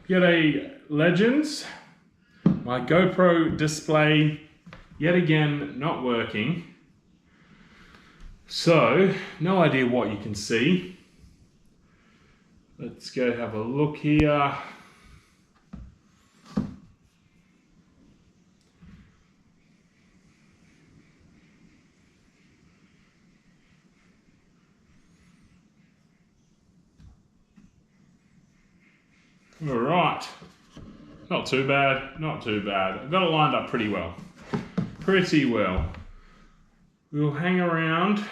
G'day legends. My GoPro display yet again not working. So, no idea what you can see. Let's go have a look here. All right, not too bad, not too bad. I've got it lined up pretty well. Pretty well. We'll hang around.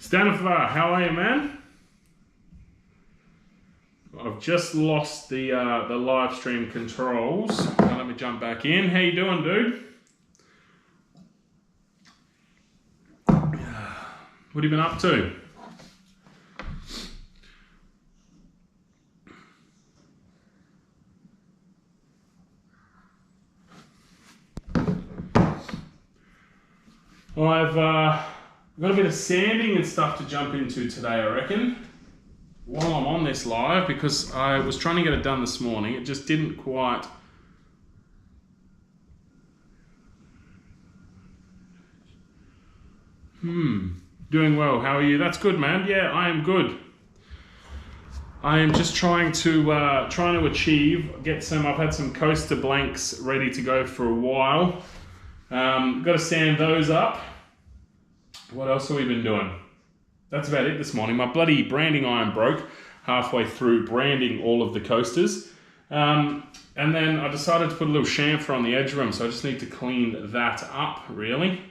Stanifer, how are you, man? I've just lost the live stream controls. Now let me jump back in. How you doing, dude? What have you been up to? Well, I've got a bit of sanding and stuff to jump into today, I reckon, while I'm on this live, because I was trying to get it done this morning. It just didn't quite. Doing well. How are you? That's good, man. Yeah, I am good. I am just trying to get some. I've had some coaster blanks ready to go for a while. Got to sand those up. What else have we been doing? That's about it this morning. My bloody branding iron broke halfway through branding all of the coasters. And then I decided to put a little chamfer on the edge of them, so I just need to clean that up, really.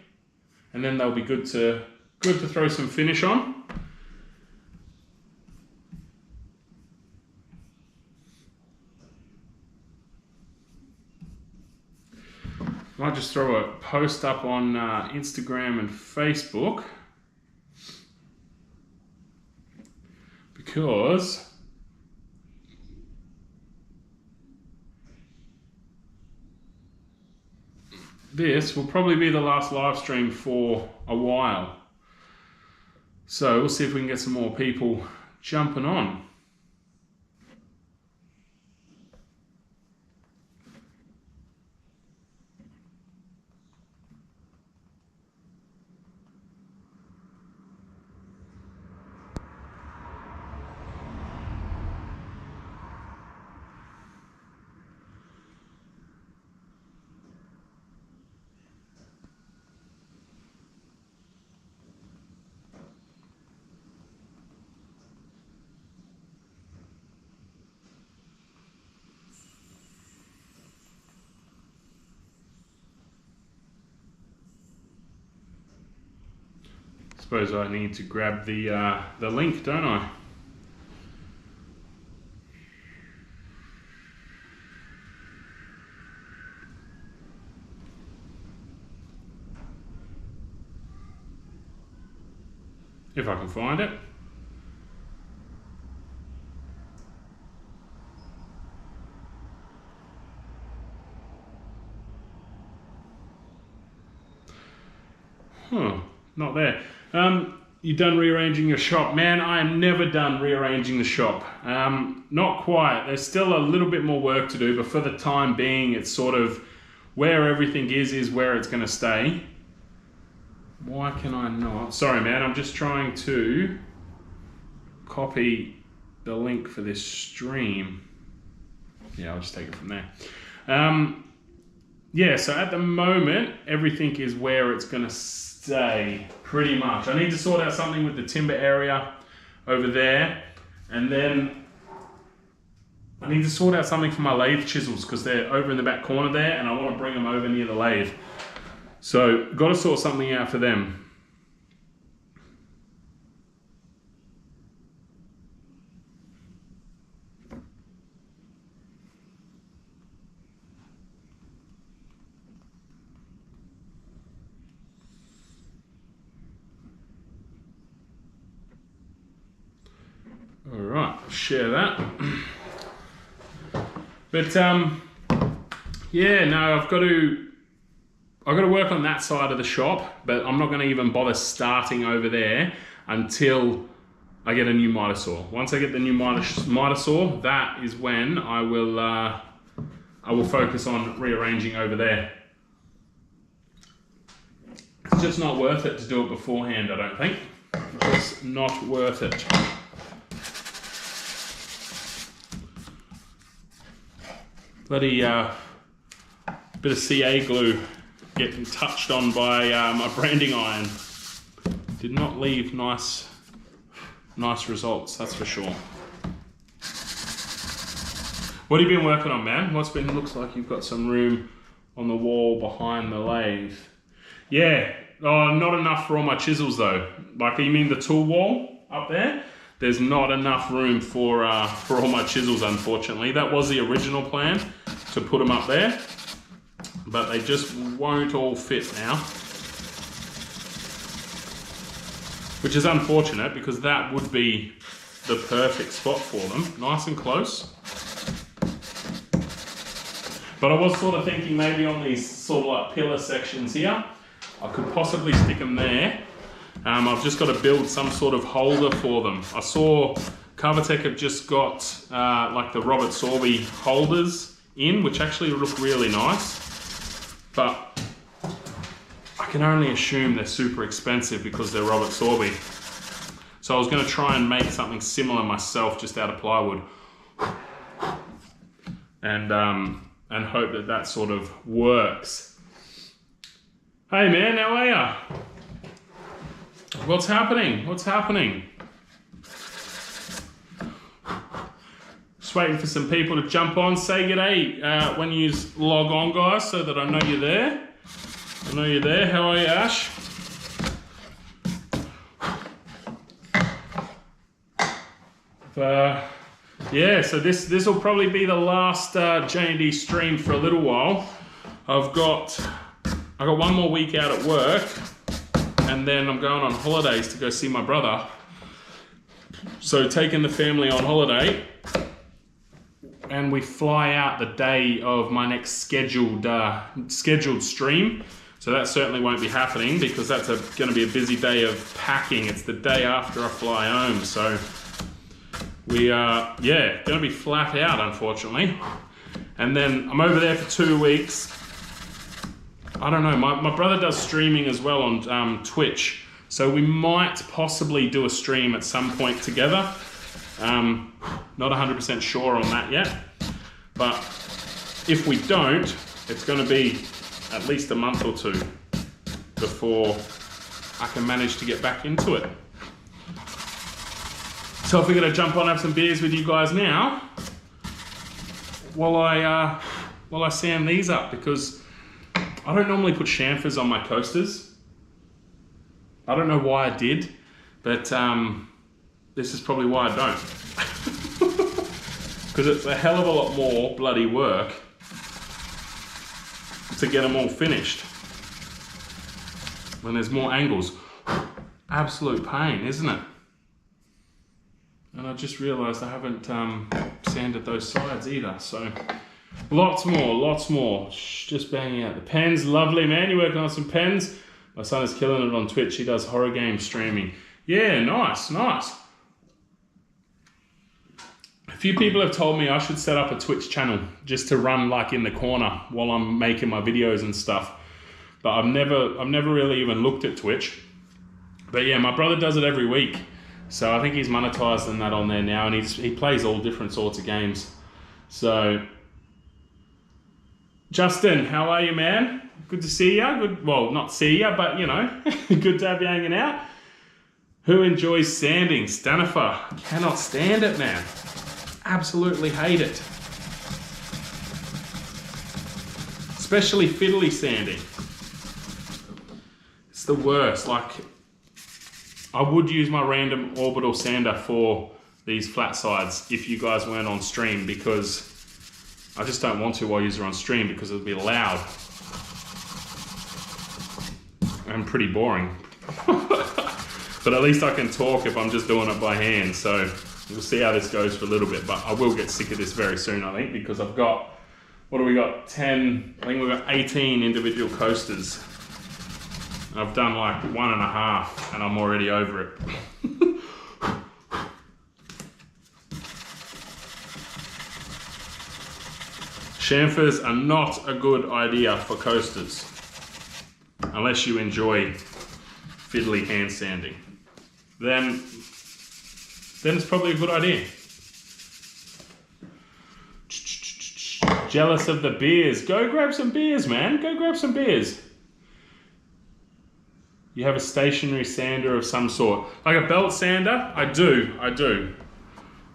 And then they'll be good to throw some finish on. Might just throw a post up on Instagram and Facebook, because this will probably be the last live stream for a while. So we'll see if we can get some more people jumping on. Suppose I need to grab the link, don't I? If I can find it. Not there. You done rearranging your shop? Man, I am never done rearranging the shop. Not quite. There's still a little bit more work to do, but for the time being, it's sort of where everything is where it's going to stay. Why can I not? Sorry, man, I'm just trying to copy the link for this stream. Yeah, I'll just take it from there. Yeah, so at the moment, everything is where it's going to stay, pretty much. I need to sort out something with the timber area over there, and then I need to sort out something for my lathe chisels, because they're over in the back corner there, and I want to bring them over near the lathe. So, got to sort something out for them. All right, share that. But yeah, no, I've got to work on that side of the shop, but I'm not going to even bother starting over there until I get a new miter saw. Once I get the new miter saw, that is when I will focus on rearranging over there. It's just not worth it to do it beforehand, I don't think. Just not worth it. Bloody bit of CA glue getting touched on by my branding iron. Did not leave nice results, that's for sure. What have you been working on, man? Looks like you've got some room on the wall behind the lathe. Yeah, not enough for all my chisels though. Like, you mean the tool wall up there? There's not enough room for all my chisels, unfortunately. That was the original plan, to put them up there, but they just won't all fit now. Which is unfortunate, because that would be the perfect spot for them, nice and close. But I was sort of thinking maybe on these sort of like pillar sections here, I could possibly stick them there. I've just got to build some sort of holder for them. I saw Carbatec have just got like the Robert Sorby holders in, which actually look really nice. But I can only assume they're super expensive because they're Robert Sorby. So I was going to try and make something similar myself, just out of plywood. And hope that that sort of works. Hey man, how are ya? What's happening? What's happening? Just waiting for some people to jump on. Say g'day when you log on, guys, so that I know you're there. I know you're there. How are you, Ash? Yeah, so this will probably be the last J&D stream for a little while. I got one more week out at work, and then I'm going on holidays to go see my brother. So taking the family on holiday, and we fly out the day of my next scheduled stream. So that certainly won't be happening, because that's going to be a busy day of packing. It's the day after I fly home, so we are, yeah, going to be flat out, unfortunately. And then I'm over there for 2 weeks. I don't know, my brother does streaming as well on Twitch, so we might possibly do a stream at some point together. Not 100% sure on that yet, but if we don't, it's going to be at least a month or two before I can manage to get back into it. So if we're going to jump on and have some beers with you guys now, while I sand these up, because I don't normally put chamfers on my coasters. I don't know why I did, but this is probably why I don't. Because it's a hell of a lot more bloody work to get them all finished when there's more angles. Absolute pain, isn't it? And I just realised I haven't sanded those sides either, so lots more. Just banging out the pens. Lovely, man. You're working on some pens. My son is killing it on Twitch. He does horror game streaming. Yeah, nice. A few people have told me I should set up a Twitch channel just to run like in the corner while I'm making my videos and stuff. But I've never really even looked at Twitch. But yeah, my brother does it every week. So I think he's monetizing that on there now, and he plays all different sorts of games. So, Justin, how are you, man? Good to see ya. Good, well, not see ya, but you know, good to have you hanging out. Who enjoys sanding? Stanifer. Cannot stand it, man. Absolutely hate it. Especially fiddly sanding. It's the worst. Like, I would use my random orbital sander for these flat sides if you guys weren't on stream, because I just don't want to while you're on stream, because it'll be loud and pretty boring. But at least I can talk if I'm just doing it by hand, so We'll see how this goes for a little bit, but I will get sick of this very soon, I think, because I've got, what do we got? 10, I think we've got 18 individual coasters. I've done like 1.5 and I'm already over it. Chamfers are not a good idea for coasters unless you enjoy fiddly hand sanding. Then it's probably a good idea. Jealous of the beers. Go grab some beers, man. Go grab some beers. You have a stationary sander of some sort. Like a belt sander? I do.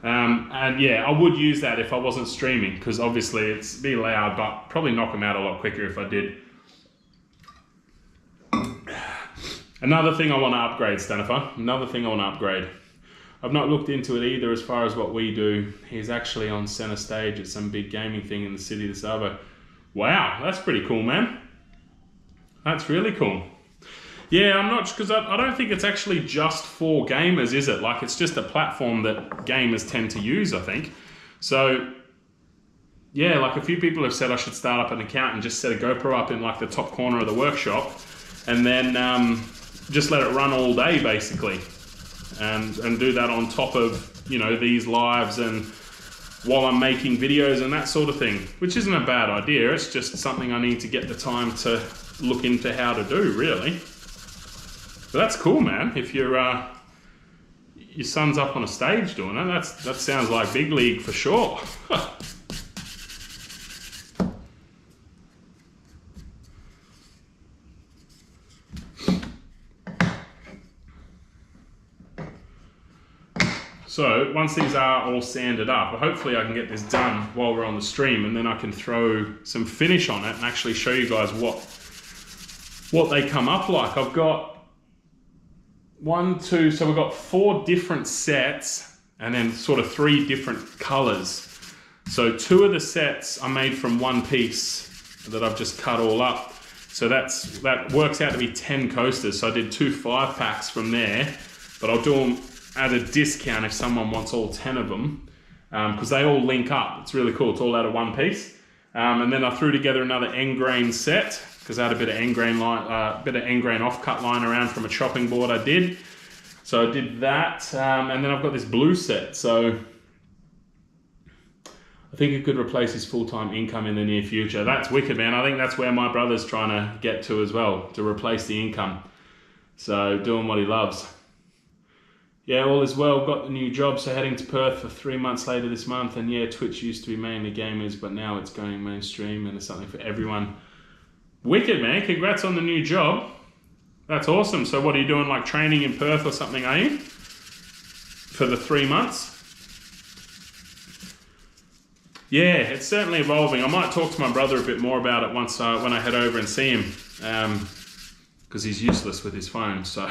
And yeah, I would use that if I wasn't streaming, because obviously it's be loud, but probably knock them out a lot quicker if I did. Another thing I want to upgrade, Stanifer. Another thing I want to upgrade. I've not looked into it either as far as what we do. He's actually on center stage at some big gaming thing in the city this Arvo. Wow, that's pretty cool, man. That's really cool. Yeah, I'm not, because I don't think it's actually just for gamers, is it? Like, it's just a platform that gamers tend to use, I think. So, yeah, like a few people have said I should start up an account and just set a GoPro up in like the top corner of the workshop and then just let it run all day, basically. And do that on top of, you know, these lives and while I'm making videos and that sort of thing, which isn't a bad idea. It's just something I need to get the time to look into how to do, really. But that's cool, man. If your son's up on a stage doing it, that sounds like big league for sure. So once these are all sanded up, hopefully I can get this done while we're on the stream, and then I can throw some finish on it and actually show you guys what they come up like. I've got so we've got 4 different sets and then sort of 3 different colors. So 2 of the sets are made from one piece that I've just cut all up. So that works out to be 10 coasters. So I did 2 5-packs from there, but I'll do them at a discount if someone wants all 10 of them, because they all link up. It's really cool. It's all out of one piece. And then I threw together another end grain set, because I had a bit of end grain offcut line around from a chopping board I did. So I did that, and then I've got this blue set. So I think it could replace his full-time income in the near future. That's wicked, man. I think that's where my brother's trying to get to as well, to replace the income. So doing what he loves. Yeah, all is well. Got the new job, so heading to Perth for 3 months later this month. And yeah, Twitch used to be mainly gamers, but now it's going mainstream and it's something for everyone. Wicked, man. Congrats on the new job. That's awesome. So what are you doing, like training in Perth or something, are you? For the 3 months? Yeah, it's certainly evolving. I might talk to my brother a bit more about it once when I head over and see him, because he's useless with his phone, so...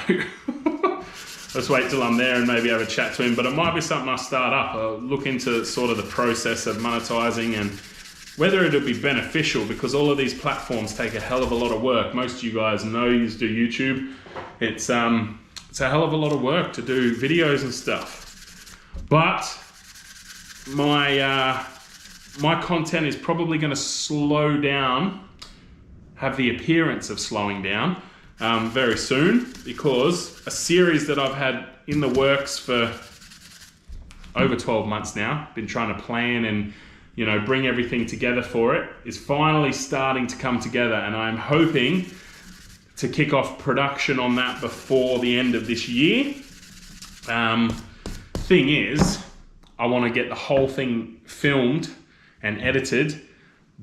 Let's wait till I'm there and maybe have a chat to him, but it might be something I'll start up. I'll look into sort of the process of monetizing and whether it'll be beneficial, because all of these platforms take a hell of a lot of work. Most of you guys know you do YouTube. It's a hell of a lot of work to do videos and stuff. But my content is probably going to slow down, have the appearance of slowing down, very soon, because a series that I've had in the works for over 12 months now, been trying to plan and, you know, bring everything together for it, is finally starting to come together, and I'm hoping to kick off production on that before the end of this year. Thing is, I want to get the whole thing filmed and edited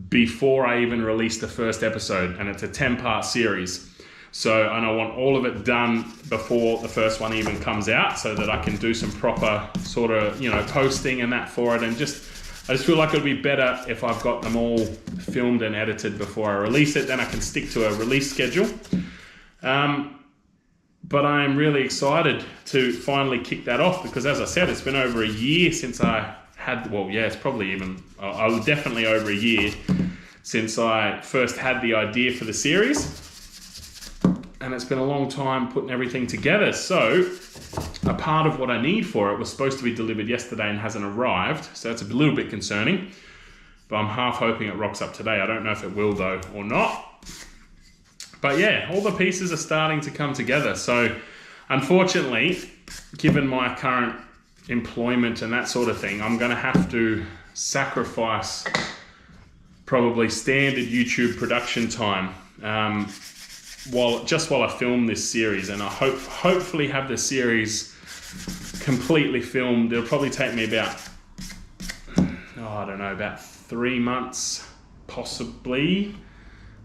before I even release the first episode, and it's a 10-part series. So, and I want all of it done before the first one even comes out, so that I can do some proper sort of, you know, posting and that for it. And I just feel like it'll be better if I've got them all filmed and edited before I release it. Then I can stick to a release schedule. But I am really excited to finally kick that off, because as I said, it's been over a year since I had, well, yeah, it's probably even, I was definitely over a year since I first had the idea for the series. And it's been a long time putting everything together. So a part of what I need for it was supposed to be delivered yesterday and hasn't arrived. So that's a little bit concerning, but I'm half hoping it rocks up today. I don't know if it will though or not. But yeah, all the pieces are starting to come together. So unfortunately, given my current employment and that sort of thing, I'm going to have to sacrifice probably standard YouTube production time while I film this series, and I hopefully have the series completely filmed. It'll probably take me about, I don't know, about 3 months, possibly,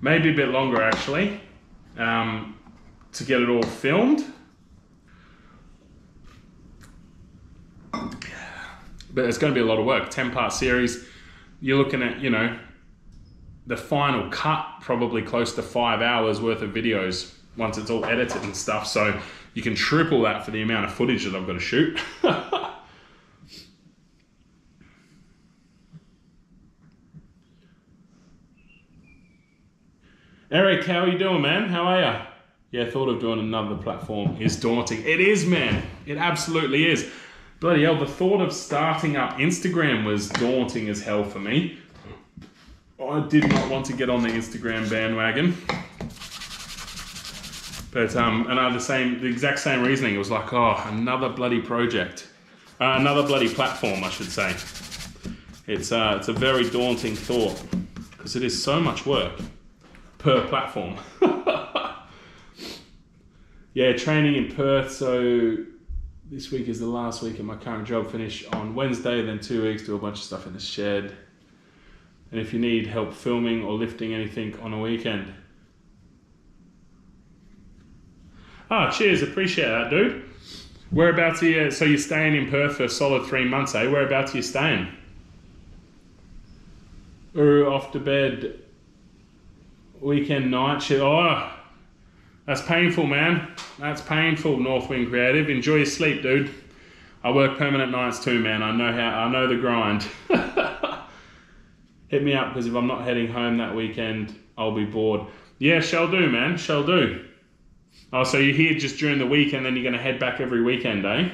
maybe a bit longer actually, to get it all filmed. But it's going to be a lot of work. 10-part series. You're looking at, the final cut, probably close to 5 hours worth of videos once it's all edited and stuff. So you can triple that for the amount of footage that I've got to shoot. Eric, how are you doing, man? How are you? Yeah, thought of doing another platform is daunting. It is, man. It absolutely is. Bloody hell, the thought of starting up Instagram was daunting as hell for me. I did not want to get on the Instagram bandwagon. But the exact same reasoning. It was like, another bloody project. Another bloody platform, I should say. It's a very daunting thought, because it is so much work per platform. Yeah, training in Perth, so this week is the last week of my current job. Finish on Wednesday, then 2 weeks, do a bunch of stuff in the shed. And if you need help filming or lifting anything on a weekend. Cheers, appreciate that, dude. Whereabouts are you? So you're staying in Perth for a solid 3 months, eh? Whereabouts are you staying? Off to bed, weekend night shit. Oh, that's painful, man. That's painful, Northwind Creative. Enjoy your sleep, dude. I work permanent nights too, man. I know the grind. Hit me up, because if I'm not heading home that weekend, I'll be bored. Yeah, shall do, man. Shall do. Oh, so you're here just during the week and then you're going to head back every weekend, eh?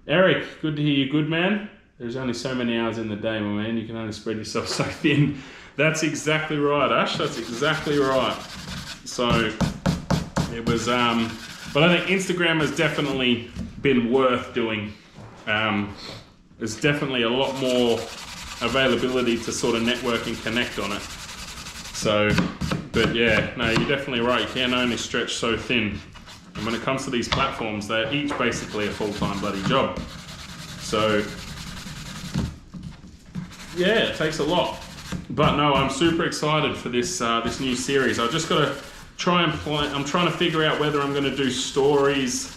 Eric, good to hear you. Good, man. There's only so many hours in the day, my man. You can only spread yourself so thin. That's exactly right, Ash. That's exactly right. So it was, but I think Instagram has definitely been worth doing. There's definitely a lot more availability to sort of network and connect on it. So, but yeah, no, you're definitely right. You can only stretch so thin. And when it comes to these platforms, they're each basically a full-time bloody job. So, yeah, it takes a lot. But no, I'm super excited for this this new series. I've just got to try and I'm trying to figure out whether I'm going to do stories.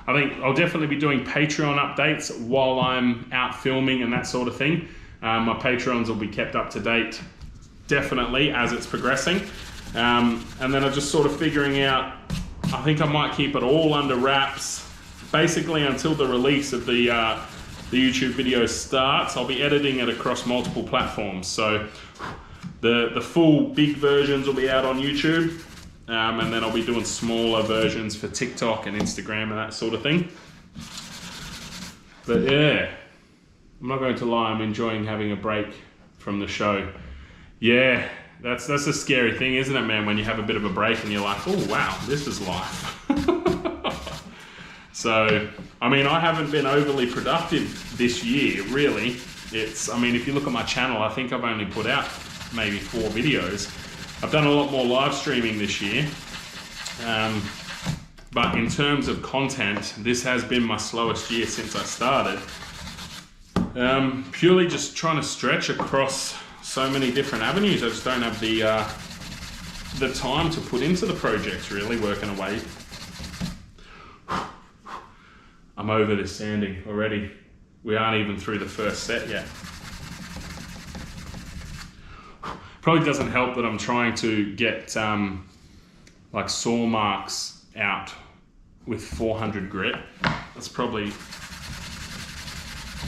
I think I'll definitely be doing Patreon updates while I'm out filming and that sort of thing. My Patreons will be kept up to date, definitely, as it's progressing. And then I'm just sort of figuring out, I think I might keep it all under wraps, basically until the release of the YouTube video starts. I'll be editing it across multiple platforms. So the full big versions will be out on YouTube. And then I'll be doing smaller versions for TikTok and Instagram and that sort of thing. But yeah, I'm not going to lie, I'm enjoying having a break from the show. Yeah, that's a scary thing, isn't it, man? When you have a bit of a break and you're like, oh wow, this is life. So, I mean, I haven't been overly productive this year, really. I mean, if you look at my channel, I think I've only put out maybe 4 videos. I've done a lot more live streaming this year, but in terms of content, this has been my slowest year since I started. Purely just trying to stretch across so many different avenues. I just don't have the time to put into the projects, really, working away. I'm over this sanding already. We aren't even through the first set yet. Probably doesn't help that I'm trying to get like saw marks out with 400 grit. That's probably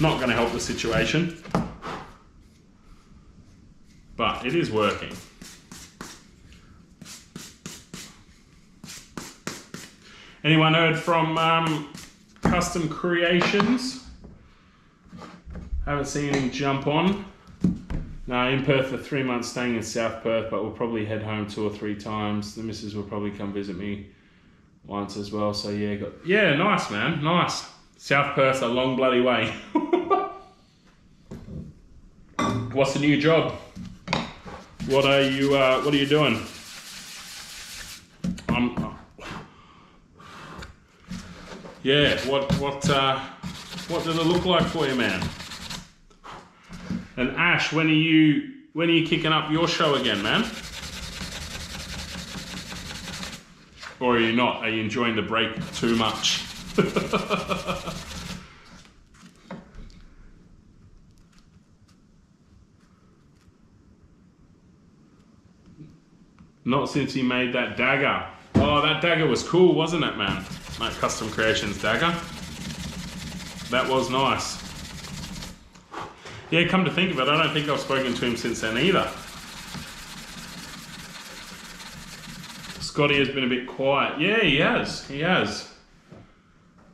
not going to help the situation, but it is working. Anyone heard from Custom Creations? Haven't seen him jump on. No, in Perth for 3 months, staying in South Perth, but we'll probably head home 2 or 3 times. The missus will probably come visit me once as well. So yeah, nice man, nice. South Perth's a long bloody way. What's the new job? What are you doing? Yeah, what does it look like for you, man? And Ash, when are you kicking up your show again, man? Or are you not? Are you enjoying the break too much? Not since he made that dagger. Oh, that dagger was cool, wasn't it, man? That Custom Creations dagger. That was nice. Yeah, come to think of it, I don't think I've spoken to him since then either. Scotty has been a bit quiet. Yeah, he has.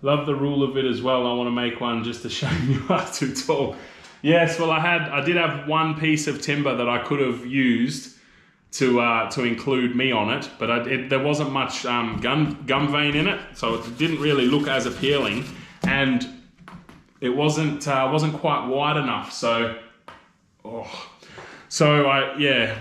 Love the rule of it as well. I want to make one just to show you are too tall. Yes, well I did have one piece of timber that I could have used to include me on it, but there wasn't much gum vein in it, so it didn't really look as appealing, and it wasn't quite wide enough. So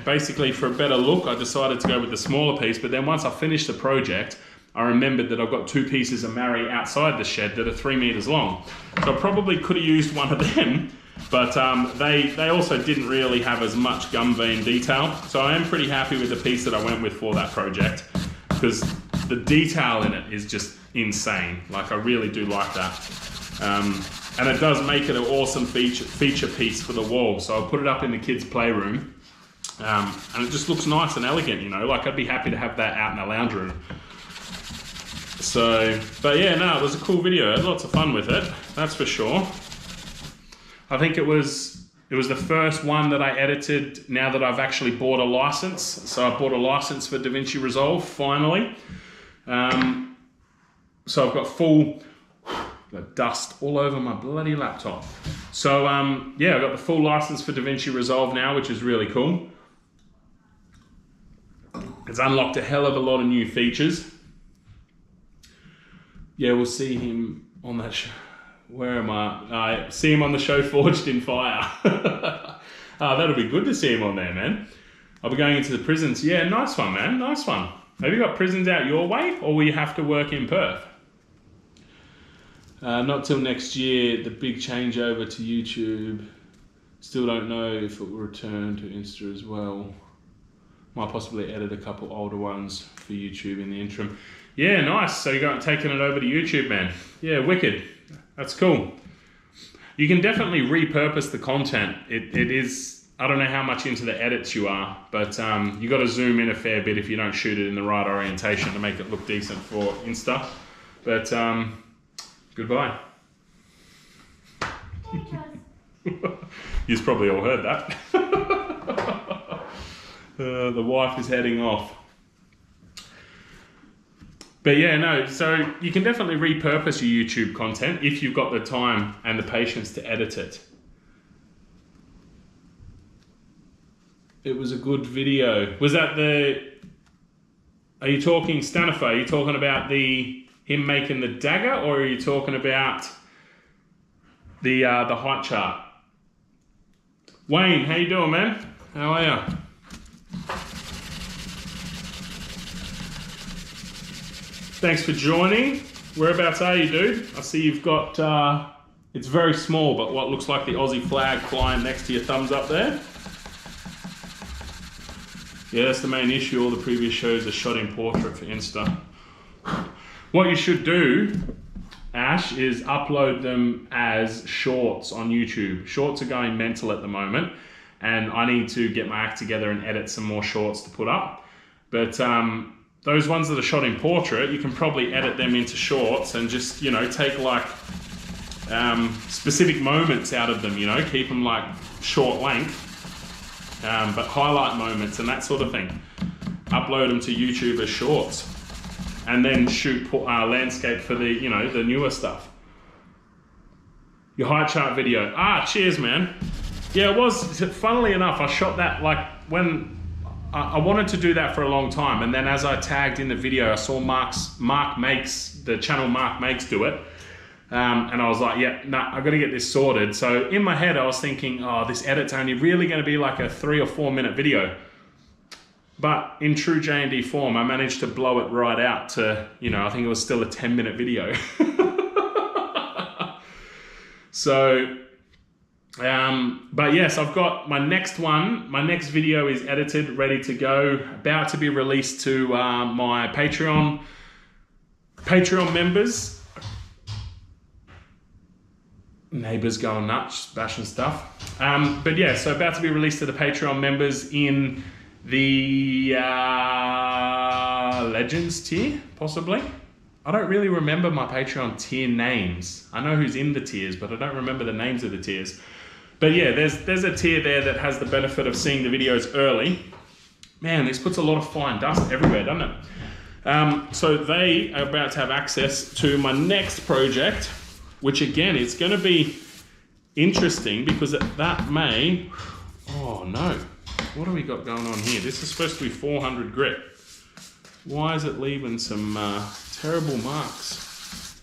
basically for a better look, I decided to go with the smaller piece. But then once I finished the project, I remembered that I've got 2 pieces of marry outside the shed that are 3 meters long. So I probably could have used one of them, but they also didn't really have as much gum vein detail. So I am pretty happy with the piece that I went with for that project, because the detail in it is just insane. Like, I really do like that. And it does make it an awesome feature piece for the wall. So I'll put it up in the kids' playroom. And it just looks nice and elegant, you know, like I'd be happy to have that out in the lounge room. So, but yeah, no, it was a cool video. I had lots of fun with it, that's for sure. I think it was the first one that I edited now that I've actually bought a license. So I bought a license for DaVinci Resolve, finally. So I've got full... Got dust all over my bloody laptop. So yeah, I've got the full license for DaVinci Resolve now, which is really cool. It's unlocked a hell of a lot of new features. Yeah, we'll see him on that show. Where am I? See him on the show Forged in Fire. That'll be good to see him on there, man. I'll be going into the prisons. Yeah, nice one, man, nice one. Have you got prisons out your way, or will you have to work in Perth? Not till next year, the big changeover to YouTube. Still don't know if it will return to Insta as well. Might possibly edit a couple older ones for YouTube in the interim. Yeah, nice. So you're taking it over to YouTube, man. Yeah, wicked. That's cool. You can definitely repurpose the content. It is, I don't know how much into the edits you are, but you got to zoom in a fair bit if you don't shoot it in the right orientation to make it look decent for Insta. But goodbye. You've probably all heard that. The wife is heading off. But yeah, no, so you can definitely repurpose your YouTube content if you've got the time and the patience to edit it. It was a good video. Was that are you talking, Stanifer, are you talking about him making the dagger, or are you talking about the height chart? Wayne, how you doing, man? How are you? Thanks for joining. Whereabouts are you, dude? I see you've got, it's very small, but what looks like the Aussie flag flying next to your thumbs up there. Yeah, that's the main issue. All the previous shows are shot in portrait for Insta. What you should do, Ash, is upload them as shorts on YouTube. Shorts are going mental at the moment, and I need to get my act together and edit some more shorts to put up. But those ones that are shot in portrait, you can probably edit them into shorts and just, you know, take like specific moments out of them, you know, keep them like short length, but highlight moments and that sort of thing. Upload them to YouTube as shorts. and then shoot landscape for the, you know, the newer stuff. Your high chart video. Cheers, man. Yeah, it was, funnily enough, I shot that like when I wanted to do that for a long time, and then as I tagged in the video, I saw the channel Mark Makes do it. And I was like, yeah, nah, I got to get this sorted. So in my head, I was thinking, oh, this edit's only really going to be like a 3 or 4 minute video. But in true J&D form, I managed to blow it right out to, you know, I think it was still a 10-minute video. So, but yes, I've got my next one. My next video is edited, ready to go, about to be released to my Patreon members. Neighbours going nuts, bashing stuff. But yeah, so about to be released to the Patreon members in the Legends tier, possibly. I don't really remember my Patreon tier names. I know who's in the tiers, but I don't remember the names of the tiers. But yeah, there's a tier there that has the benefit of seeing the videos early. Man, this puts a lot of fine dust everywhere, doesn't it? So they are about to have access to my next project, which again, it's going to be interesting because that may... Oh no, what have we got going on here? This is supposed to be 400 grit. Why is it leaving some terrible marks?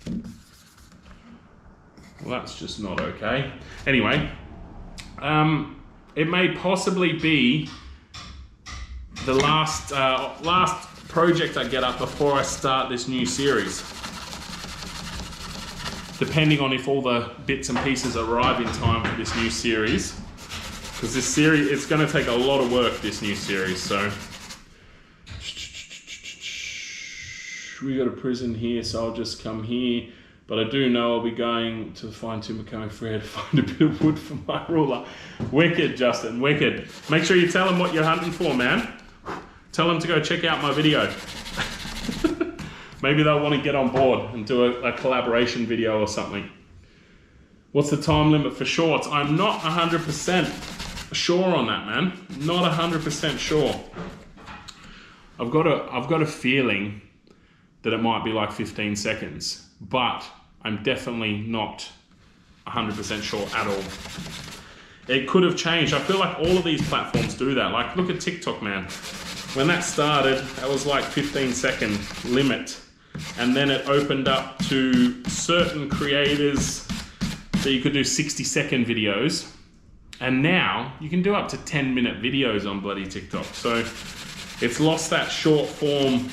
Well, that's just not okay. Anyway, it may possibly be the last project I get up before I start this new series. Depending on if all the bits and pieces arrive in time for this new series. Because this series, it's going to take a lot of work, this new series, so. We got a prison here, so I'll just come here. But I do know I'll be going to the fine timber coming Frere to find a bit of wood for my ruler. Wicked, Justin, wicked. Make sure you tell them what you're hunting for, man. Tell them to go check out my video. Maybe they'll want to get on board and do a collaboration video or something. What's the time limit for shorts? I'm not 100% sure on that, man. Not 100% sure. I've got a feeling that it might be like 15 seconds, but I'm definitely not 100% sure at all. It could have changed. I feel like all of these platforms do that. Like, look at TikTok, man. When that started, that was like 15-second limit. And then it opened up to certain creators that you could do 60-second videos. And now you can do up to 10-minute videos on bloody TikTok. So it's lost that short form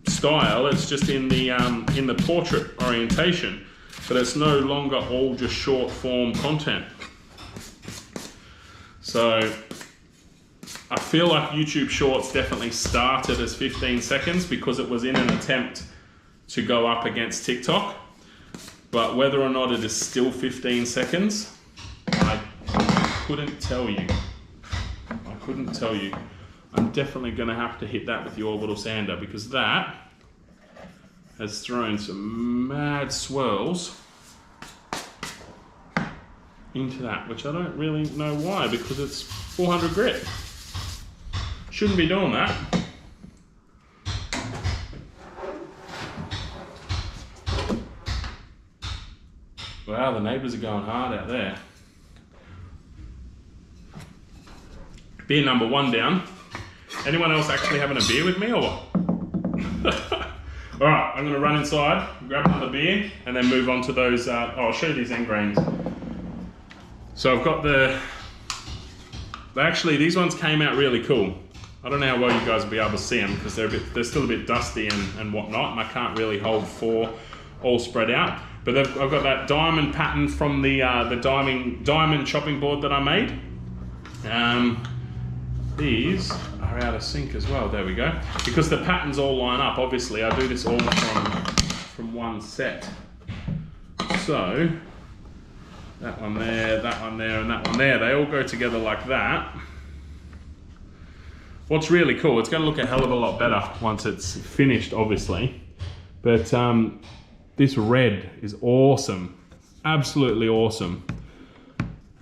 style. It's just in the portrait orientation, but it's no longer all just short form content. So I feel like YouTube Shorts definitely started as 15 seconds because it was in an attempt to go up against TikTok. But whether or not it is still 15 seconds, I couldn't tell you. I couldn't tell you. I'm definitely going to have to hit that with the orbital sander because that has thrown some mad swirls into that, which I don't really know why, because it's 400 grit. Shouldn't be doing that. Wow, the neighbours are going hard out there. Beer number 1 down. Anyone else actually having a beer with me or what? All right, I'm gonna run inside, grab another beer, and then move on to those, I'll show you these end grains. So I've got actually these ones came out really cool. I don't know how well you guys will be able to see them because they're still a bit dusty and whatnot, and I can't really hold 4 all spread out. But I've got that diamond pattern from the diamond chopping board that I made. These are out of sync as well. There we go. Because the patterns all line up, obviously, I do this all from one set. So, that one there, that one there, and that one there, they all go together like that. What's really cool, it's going to look a hell of a lot better once it's finished, obviously. But this red is awesome. Absolutely awesome.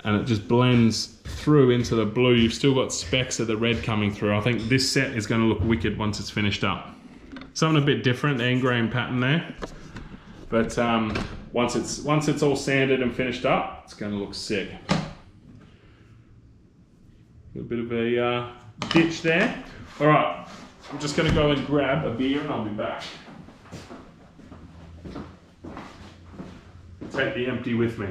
And it just blends through into the blue. You've still got specks of the red coming through. I think this set is going to look wicked once it's finished up. Something a bit different, the ingrain pattern there. But once it's all sanded and finished up, it's going to look sick. A bit of a ditch there. All right, I'm just going to go and grab a beer and I'll be back. Take the empty with me.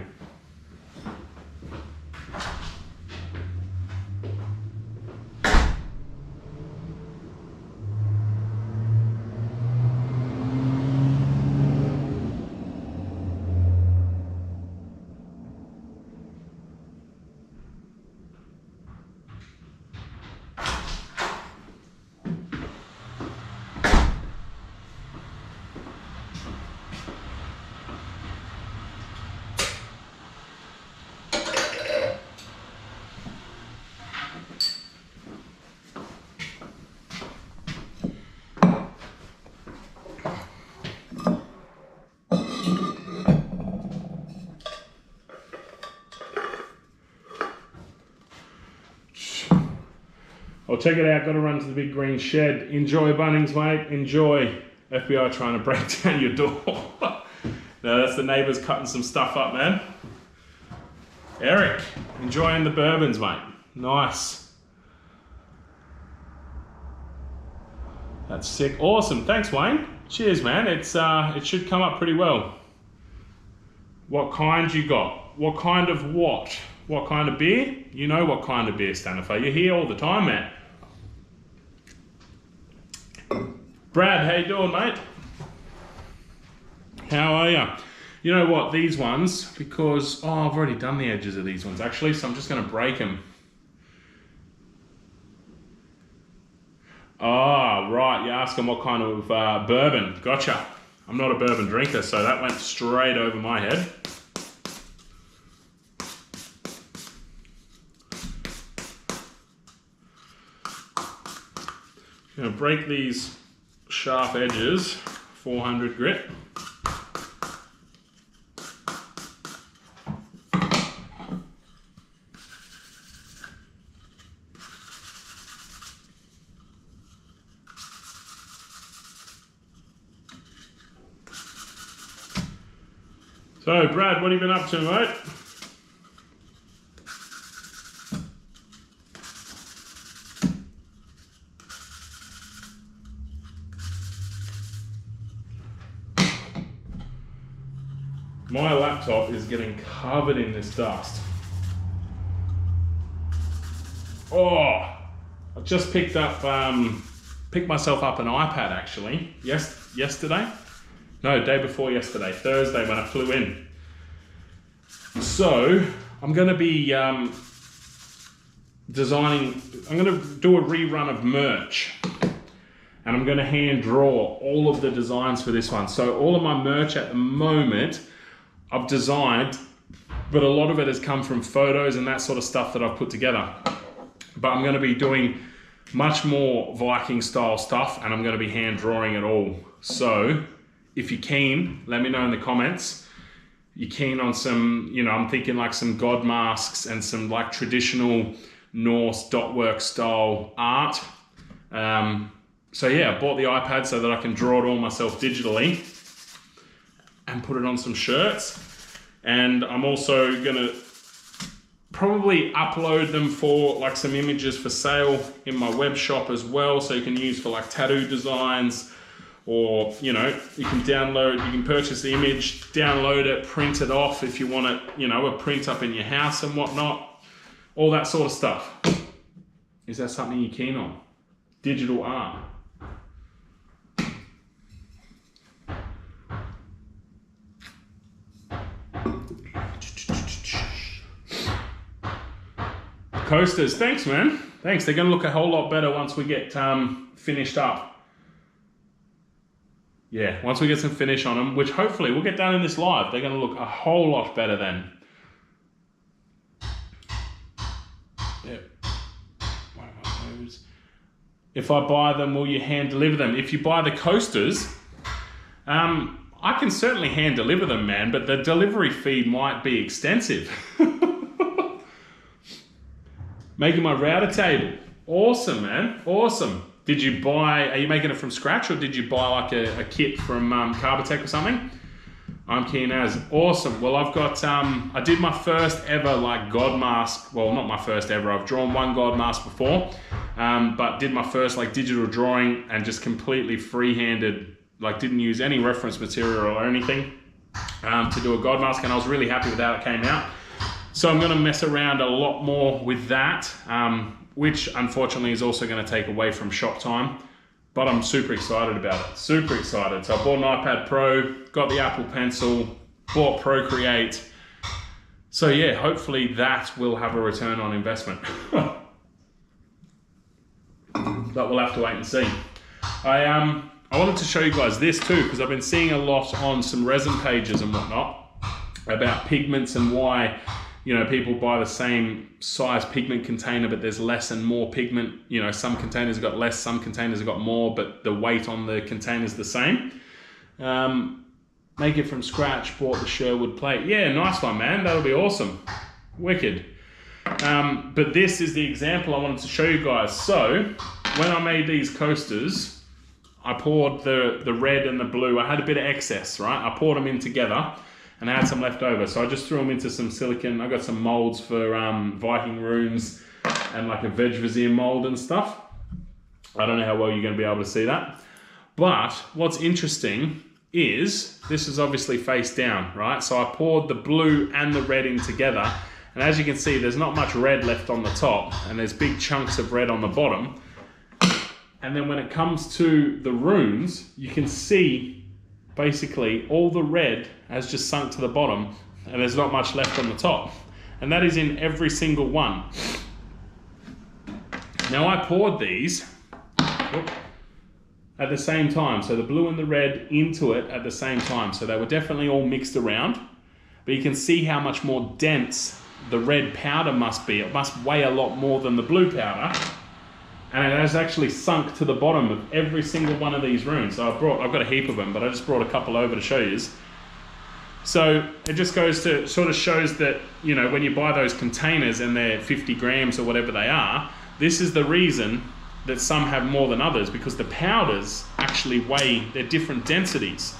Well, check it out, got to run to the big green shed. Enjoy Bunnings, mate, enjoy. FBI trying to break down your door. No, that's the neighbours cutting some stuff up, man. Eric, enjoying the bourbons, mate. Nice. That's sick, awesome. Thanks, Wayne. Cheers, man. It should come up pretty well. What kind you got? What kind of what? What kind of beer? You know what kind of beer, Stanifer. You're here all the time, man. Brad, how you doing, mate? How are you? You know what, these ones, because, oh, I've already done the edges of these ones, actually, so I'm just going to break them. Ah, right, you ask them what kind of bourbon. Gotcha. I'm not a bourbon drinker, so that went straight over my head. I'm going to break these sharp edges, 400 grit. So, Brad, what have you been up to, mate? My laptop is getting covered in this dust. Oh, I just picked myself up an iPad actually. Yesterday? No, day before yesterday, Thursday when I flew in. So I'm going to be designing. I'm going to do a rerun of merch. And I'm going to hand draw all of the designs for this one. So all of my merch at the moment I've designed, but a lot of it has come from photos and that sort of stuff that I've put together. But I'm going to be doing much more Viking style stuff and I'm going to be hand drawing it all. So if you're keen, let me know in the comments. You're keen on some, you know, I'm thinking like some god masks and some like traditional Norse dotwork style art. So yeah, I bought the iPad so that I can draw it all myself digitally and put it on some shirts. And I'm also gonna probably upload them for like some images for sale in my web shop as well, so you can use for like tattoo designs, or you know, you can purchase the image, download it, print it off if you want it, you know, a print up in your house and whatnot, all that sort of stuff. Is that something you're keen on? Digital art. Coasters, thanks man, thanks. They're going to look a whole lot better once we get finished up. Yeah, once we get some finish on them, which hopefully we'll get done in this live, they're going to look a whole lot better then. Yep. If I buy them, will you hand deliver them? If you buy the coasters, I can certainly hand deliver them, man, but the delivery fee might be extensive. Making my router table. Awesome, man. Awesome. Did you buy, are you making it from scratch or did you buy like a kit from Carbatec or something? I'm keen as. Awesome. Well, I've got, I did my first ever like God mask. Well, not my first ever. I've drawn one God mask before, but did my first like digital drawing and just completely free-handed, like didn't use any reference material or anything to do a God mask, and I was really happy with how it came out. So I'm going to mess around a lot more with that, which unfortunately is also going to take away from shop time. But I'm super excited about it, super excited. So I bought an iPad Pro, got the Apple Pencil, bought Procreate. So yeah, hopefully that will have a return on investment. But we'll have to wait and see. I wanted to show you guys this too, because I've been seeing a lot on some resin pages and whatnot about pigments and why, you know, people buy the same size pigment container, but there's less and more pigment. You know, some containers have got less, some containers have got more, but the weight on the container is the same. Make it from scratch, bought the Sherwood plate. Yeah, nice one, man. That'll be awesome. Wicked. But this is the example I wanted to show you guys. So when I made these coasters, I poured the red and the blue. I had a bit of excess, right? I poured them in together, and I had some left over. So I just threw them into some silicone. I got some molds for Viking runes and like a Vegvizir mold and stuff. I don't know how well you're going to be able to see that. But what's interesting is, this is obviously face down, right? So I poured the blue and the red in together. And as you can see, there's not much red left on the top, and there's big chunks of red on the bottom. And then when it comes to the runes, you can see basically all the red has just sunk to the bottom and there's not much left on the top. And that is in every single one. Now I poured these at the same time. So the blue and the red into it at the same time. So they were definitely all mixed around, but you can see how much more dense the red powder must be. It must weigh a lot more than the blue powder. And it has actually sunk to the bottom of every single one of these runes. So I've got a heap of them, but I just brought a couple over to show you. So it just goes to, sort of shows that, you know, when you buy those containers and they're 50 grams or whatever they are, this is the reason that some have more than others, because the powders actually weigh, they're different densities.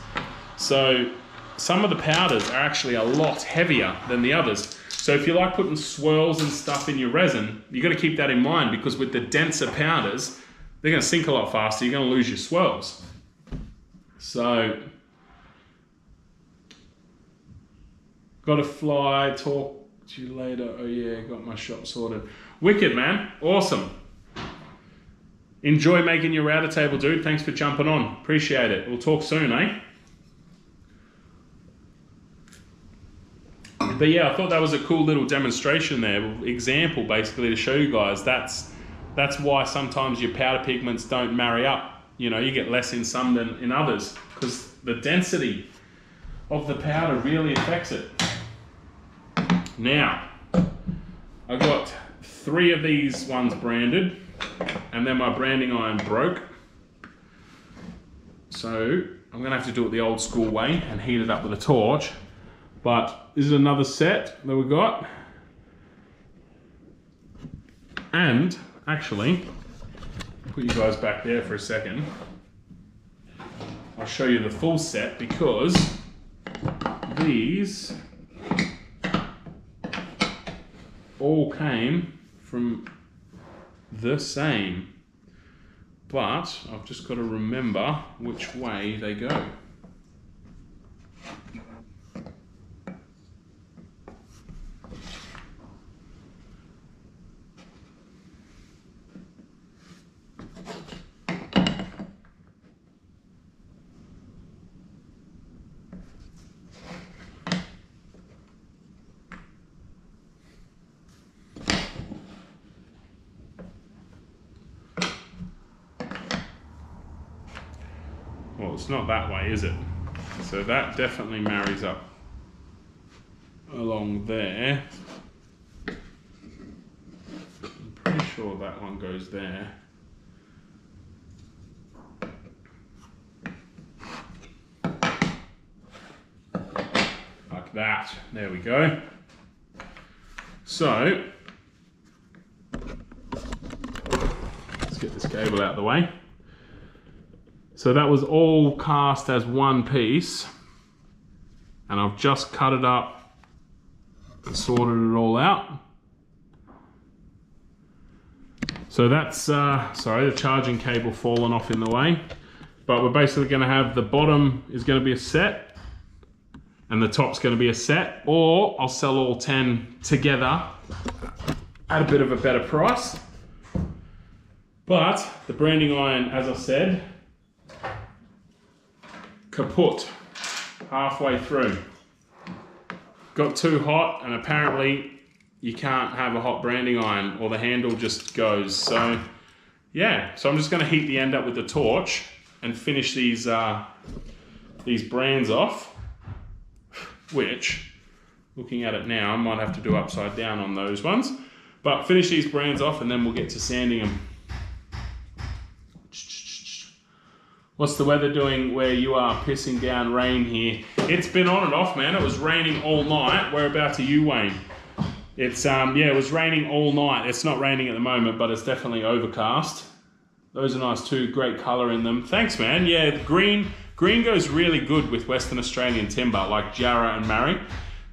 So some of the powders are actually a lot heavier than the others. So if you like putting swirls and stuff in your resin, you got to keep that in mind, because with the denser powders, they're going to sink a lot faster. You're going to lose your swirls. So, got to fly, talk to you later. Oh yeah, got my shop sorted. Wicked, man. Awesome. Enjoy making your router table, dude. Thanks for jumping on. Appreciate it. We'll talk soon, eh? But yeah, I thought that was a cool little demonstration there, example basically to show you guys that's why sometimes your powder pigments don't marry up. You know, you get less in some than in others, because the density of the powder really affects it. Now, I got 3 of these ones branded, and then my branding iron broke. So I'm gonna have to do it the old school way and heat it up with a torch. But this is another set that we got. And actually, put you guys back there for a second. I'll show you the full set, because these all came from the same. But I've just got to remember which way they go. Well, it's not that way, is it? So that definitely marries up along there. I'm pretty sure that one goes there. Like that. There we go. So let's get this cable out of the way. So that was all cast as one piece, and I've just cut it up and sorted it all out. So that's, sorry, the charging cable fallen off in the way, but we're basically gonna have the bottom is gonna be a set and the top's gonna be a set, or I'll sell all 10 together at a bit of a better price. But the branding iron, as I said, kaput halfway through. Got too hot, and apparently you can't have a hot branding iron or the handle just goes. So yeah, so I'm just gonna heat the end up with the torch and finish these brands off, which, looking at it now, I might have to do upside down on those ones. But finish these brands off and then we'll get to sanding them. What's the weather doing where you are? Pissing down rain here. It's been on and off, man. It was raining all night. Whereabouts are you, Wayne? It's, yeah, it was raining all night. It's not raining at the moment, but it's definitely overcast. Those are nice too, great color in them. Thanks, man. Yeah, green goes really good with Western Australian timber, like Jarrah and Marri.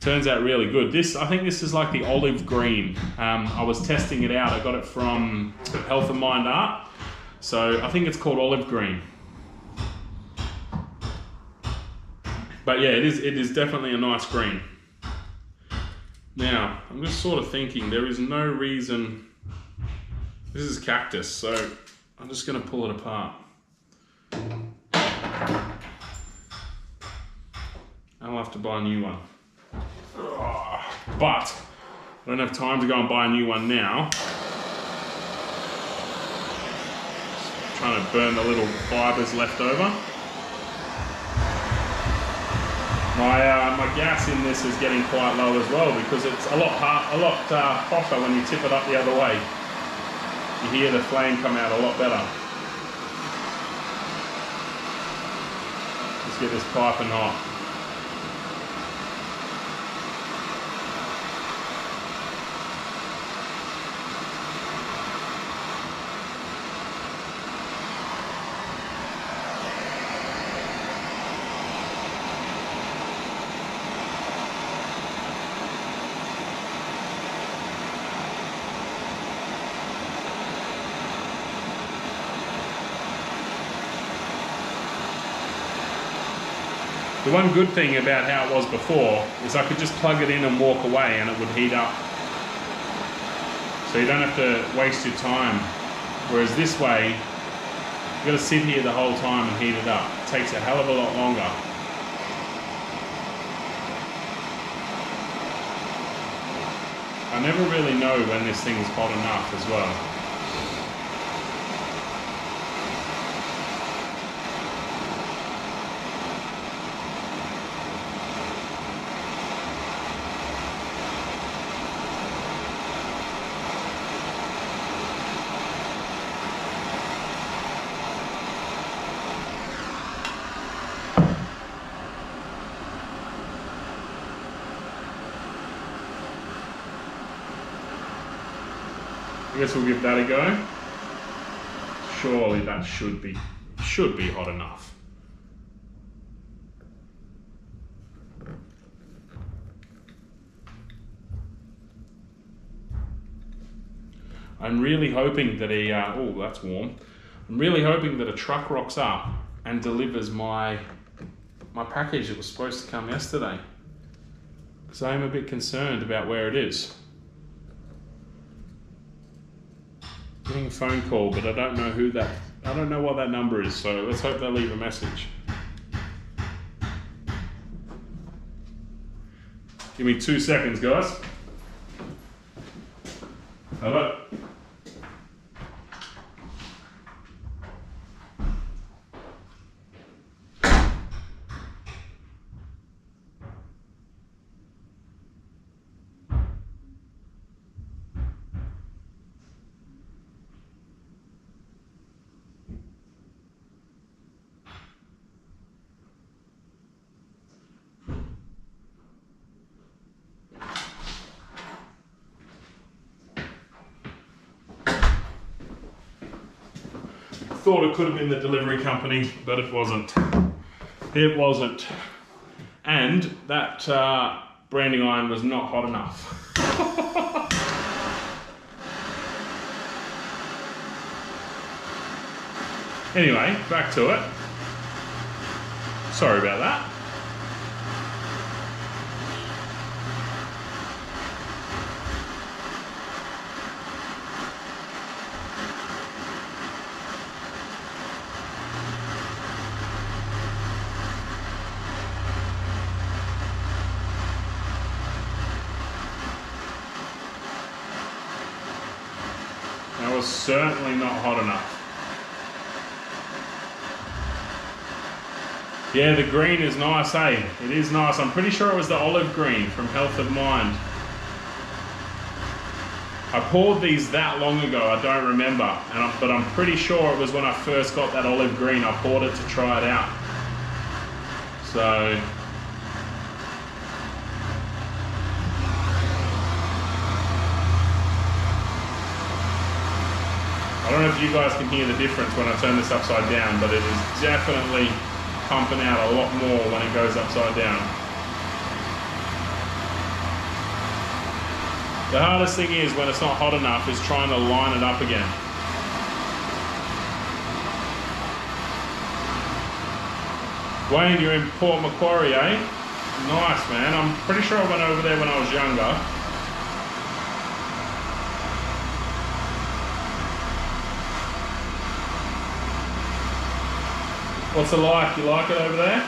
Turns out really good. This, I think this is like the olive green. I was testing it out. I got it from Health and Mind Art. So I think it's called olive green. But yeah, it is definitely a nice green. Now, I'm just sort of thinking there is no reason, this is cactus, so I'm just gonna pull it apart. I'll have to buy a new one. But I don't have time to go and buy a new one now. Just trying to burn the little fibers left over. My gas in this is getting quite low as well because it's a lot hotter when you tip it up the other way. You hear the flame come out a lot better. Let's get this piping hot. The one good thing about how it was before is I could just plug it in and walk away and it would heat up. So you don't have to waste your time. Whereas this way, you've got to sit here the whole time and heat it up. It takes a hell of a lot longer. I never really know when this thing is hot enough as well. I guess we'll give that a go. Surely that should be hot enough. I'm really hoping that oh, that's warm. I'm really hoping that a truck rocks up and delivers my package that was supposed to come yesterday. Because I'm a bit concerned about where it is. Getting a phone call, but I don't know I don't know what that number is, so let's hope they leave a message. Give me 2 seconds, guys. Hello? thought it could have been the delivery company, but it wasn't. It wasn't. And that branding iron was not hot enough. Anyway, back to it. Sorry about that. That was certainly not hot enough. Yeah, the green is nice, eh? It is nice. I'm pretty sure it was the olive green from Health of Mind. I poured these that long ago, I don't remember. But I'm pretty sure it was when I first got that olive green. I poured it to try it out. So... I don't know if you guys can hear the difference when I turn this upside down, but it is definitely pumping out a lot more when it goes upside down. The hardest thing is when it's not hot enough is trying to line it up again. Wayne, you're in Port Macquarie, eh? Nice, man. I'm pretty sure I went over there when I was younger. What's it like? You like it over there?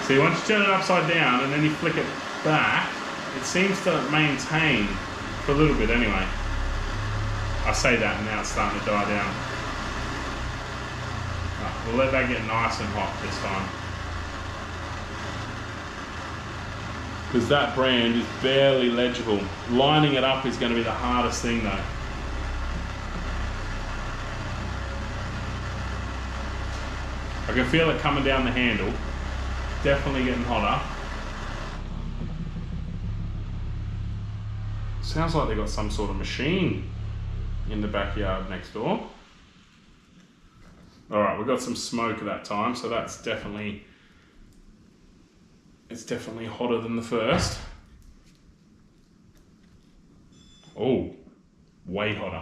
See, once you turn it upside down and then you flick it back, it seems to maintain for a little bit anyway. I say that and now it's starting to die down. Right, we'll let that get nice and hot this time. Because that brand is barely legible. Lining it up is going to be the hardest thing though. I can feel it coming down the handle. Definitely getting hotter. Sounds like they've got some sort of machine in the backyard next door. Alright, we've got some smoke at that time, so that's definitely... It's definitely hotter than the first. Oh, way hotter.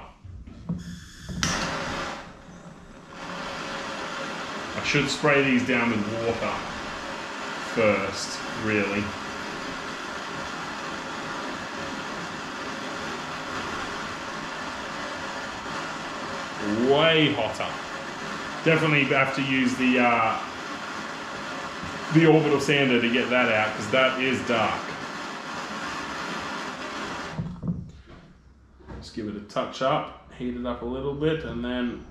I should spray these down with water first, really. Way hotter. Definitely have to use the orbital sander to get that out, because that is dark. Just give it a touch up, heat it up a little bit, and then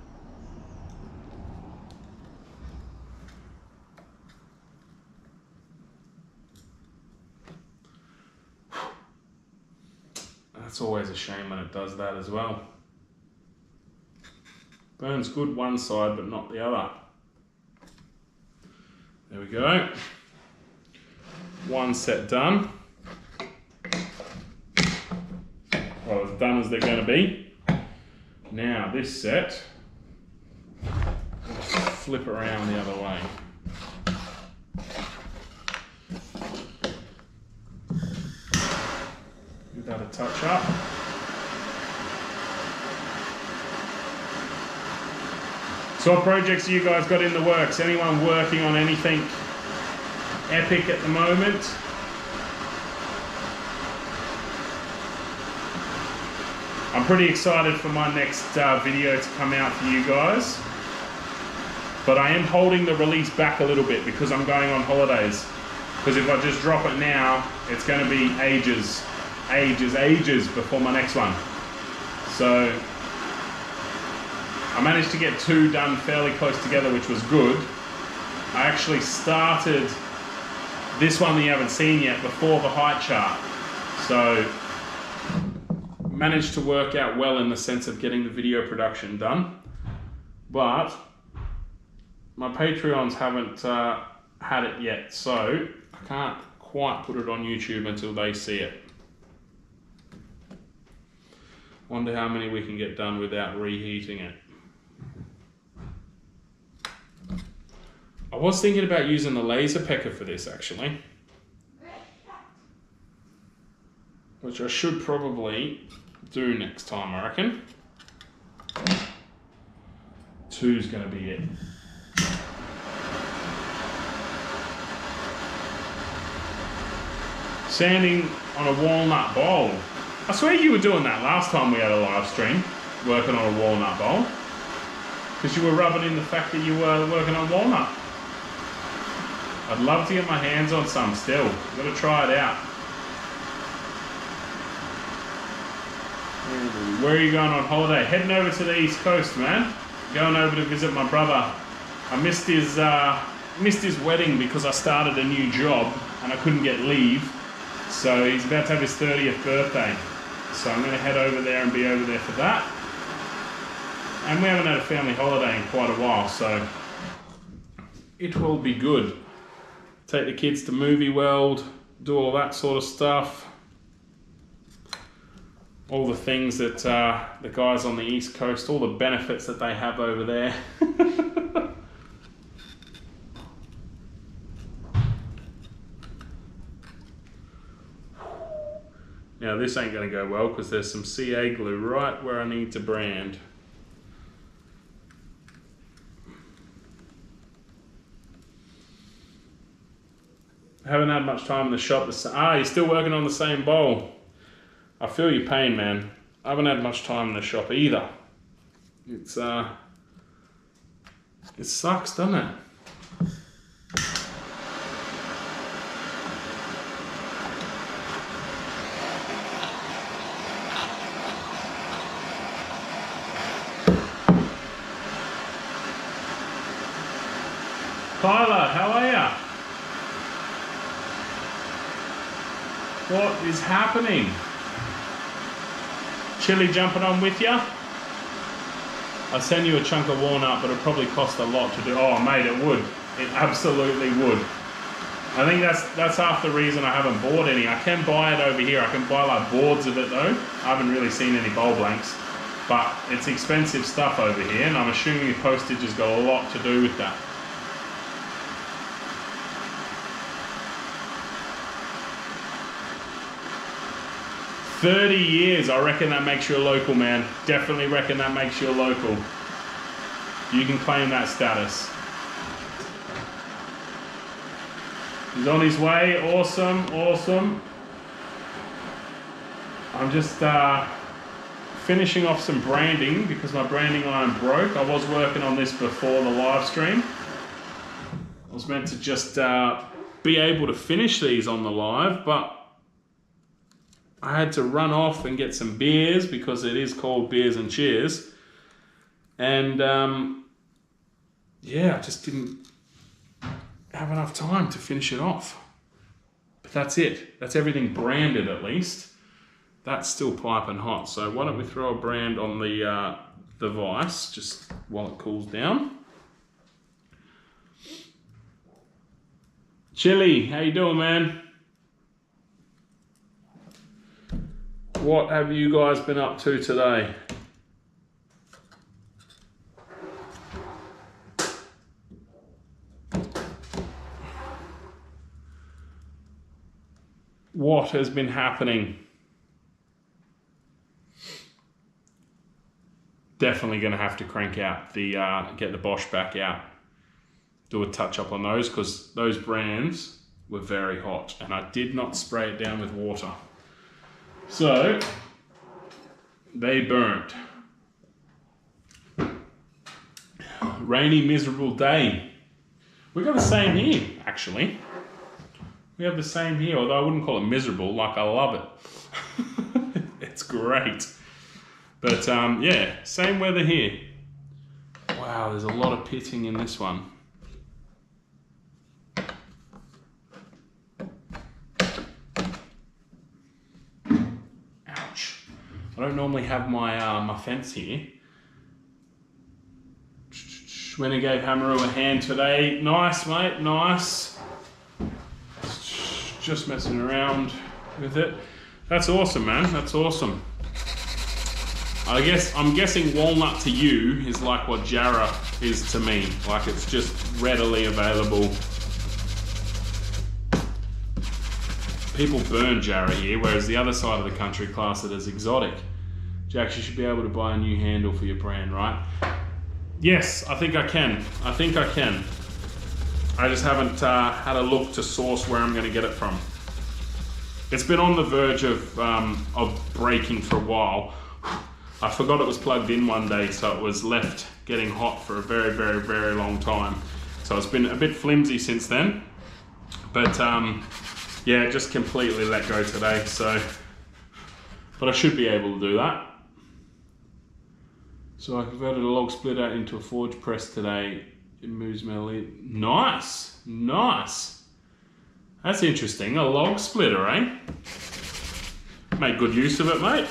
that's always a shame when it does that as well. Burns good one side, but not the other. There we go. One set done. Well, as done as they're going to be. Now this set, let's flip around the other way. Give that a touch up. So what projects have you guys got in the works? Anyone working on anything epic at the moment? I'm pretty excited for my next video to come out for you guys. But I am holding the release back a little bit because I'm going on holidays. Because if I just drop it now, it's going to be ages before my next one. So I managed to get two done fairly close together, which was good. I actually started this one that you haven't seen yet before the height chart. So managed to work out well in the sense of getting the video production done. But my Patreons haven't had it yet, so I can't quite put it on YouTube until they see it. Wonder how many we can get done without reheating it. I was thinking about using the laser pecker for this actually, which I should probably do next time, I reckon. 2's going to be it. Sanding on a walnut bowl. I swear you were doing that last time we had a live stream, working on a walnut bowl. Because you were rubbing in the fact that you were working on walnut. I'd love to get my hands on some still. I've got to try it out. Where are you going on holiday? Heading over to the East Coast, man. Going over to visit my brother. I missed his wedding because I started a new job and I couldn't get leave. So he's about to have his 30th birthday. So I'm going to head over there and be over there for that. And we haven't had a family holiday in quite a while, so it will be good. Take the kids to Movie World, do all that sort of stuff. All the things that the guys on the East Coast, all the benefits that they have over there. Now this ain't going to go well because there's some CA glue right where I need to brand. Haven't had much time in the shop. You're still working on the same bowl. I feel your pain, man. I haven't had much time in the shop either. It sucks, doesn't it? Kyla, how are ya? What is happening? Chili jumping on with ya? I'll send you a chunk of walnut, but it'll probably cost a lot to do. Oh, mate, it would. It absolutely would. I think that's half the reason I haven't bought any. I can buy it over here. I can buy like boards of it though. I haven't really seen any bowl blanks, but it's expensive stuff over here, and I'm assuming the postage has got a lot to do with that. "30 years, I reckon that makes you a local, man. Definitely reckon that makes you a local. You can claim that status." He's on his way. Awesome, awesome. I'm just finishing off some branding because my branding iron broke. I was working on this before the live stream. I was meant to just be able to finish these on the live, but I had to run off and get some beers because it is called Beers and Cheers. And yeah, I just didn't have enough time to finish it off. But that's it. That's everything branded at least. That's still piping hot. So why don't we throw a brand on the vise just while it cools down. Chili, how you doing, man? What have you guys been up to today? What has been happening? Definitely going to have to crank out the, get the Bosch back out. Do a touch up on those because those brands were very hot and I did not spray it down with water. So, they burnt. Rainy, miserable day. We got the same here, actually. We have the same here, although I wouldn't call it miserable, like I love it. It's great. But yeah, same weather here. Wow, there's a lot of pitting in this one. I don't normally have my my fence here. Went and gave Hammeru a hand today. Nice, mate, nice. Just messing around with it. That's awesome, man, that's awesome. I'm guessing walnut to you is like what jarrah is to me. Like it's just readily available. People burn jarrah here, whereas the other side of the country class it as exotic. Jax, you should be able to buy a new handle for your brand, right? Yes, I think I can. I think I can. I just haven't had a look to source where I'm going to get it from. It's been on the verge of breaking for a while. I forgot it was plugged in one day, so it was left getting hot for a very, very, very long time. So it's been a bit flimsy since then. But yeah, just completely let go today. So, but I should be able to do that. So I converted a log splitter into a forge press today. It moves metal. Nice, nice. That's interesting. A log splitter, eh? Make good use of it, mate.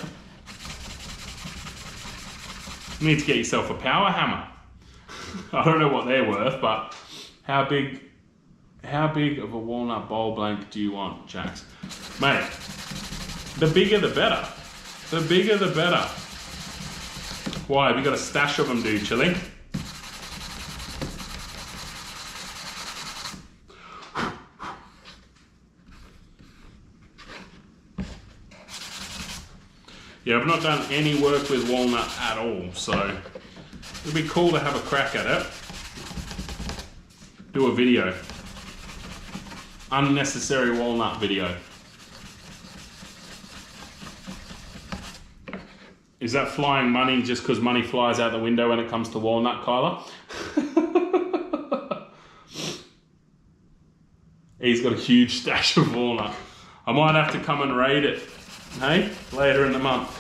You need to get yourself a power hammer. I don't know what they're worth, but how big of a walnut bowl blank do you want, Jax? Mate, the bigger the better. The bigger the better. Why, have you got a stash of them, dude, Chili? Yeah, I've not done any work with walnut at all, so it'd be cool to have a crack at it. Do a video. Unnecessary walnut video. Is that flying money just because money flies out the window when it comes to walnut, Kyla? He's got a huge stash of walnut. I might have to come and raid it, hey, later in the month.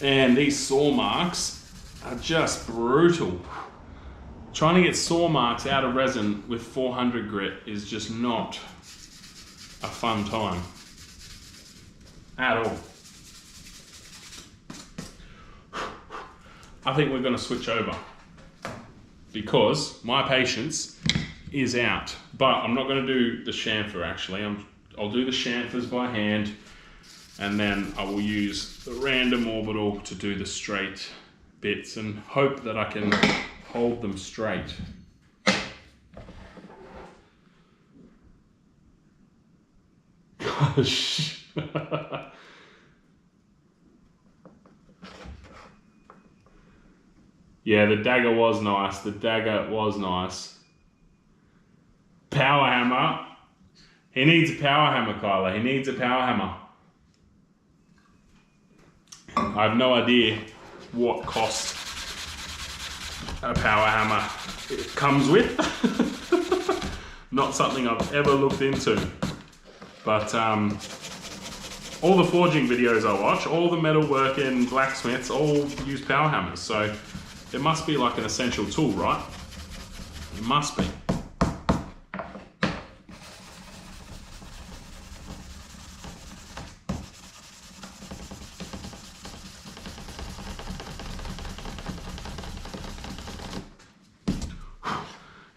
And these saw marks are just brutal. Trying to get saw marks out of resin with 400 grit is just not a fun time at all. I think we're going to switch over because my patience is out, but I'm not going to do the chamfer actually. I'll do the chamfers by hand, and then I will use the random orbital to do the straight bits and hope that I can hold them straight. Gosh. Yeah, the dagger was nice. The dagger was nice. Power hammer. He needs a power hammer, Kyla. He needs a power hammer. I have no idea what cost a power hammer it comes with. Not something I've ever looked into. But all the forging videos I watch, all the metalworking blacksmiths all use power hammers. So it must be like an essential tool, right? It must be.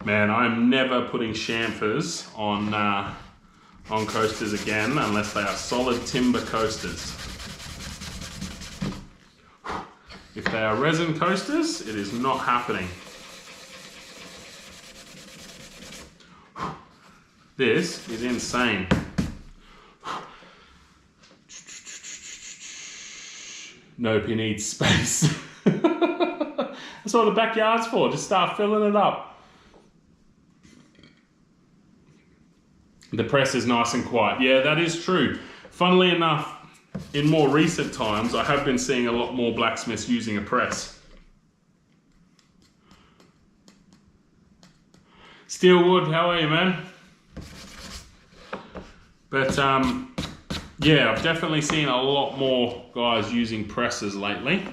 Man, I'm never putting chamfers on coasters again unless they are solid timber coasters. If they are resin coasters, it is not happening. This is insane. Nope, you need space. That's what the backyard's for, just start filling it up. The press is nice and quiet. Yeah, that is true. Funnily enough, in more recent times, I have been seeing a lot more blacksmiths using a press. Steelwood, how are you, man? But yeah, I've definitely seen a lot more guys using presses lately.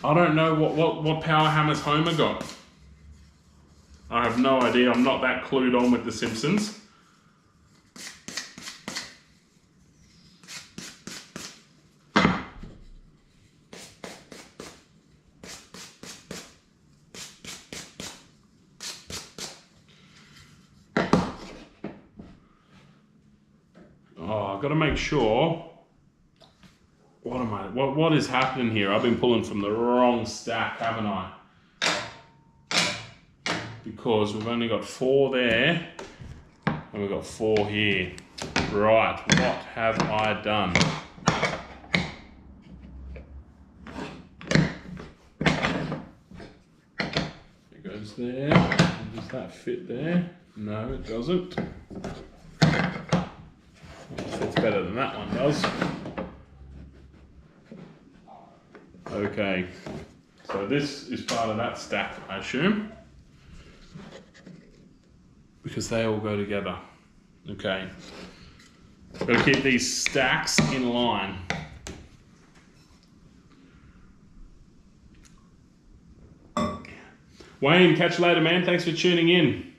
I don't know what power hammers Homer got. I have no idea. I'm not that clued on with The Simpsons. Oh, I've got to make sure. What is happening here? I've been pulling from the wrong stack, haven't I? Because we've only got 4 there, and we've got 4 here. Right, what have I done? It goes there. Does that fit there? No, it doesn't. It fits better than that one does. Okay, so this is part of that stack, I assume, because they all go together. Okay, got to keep these stacks in line. Wayne, catch you later, man. Thanks for tuning in.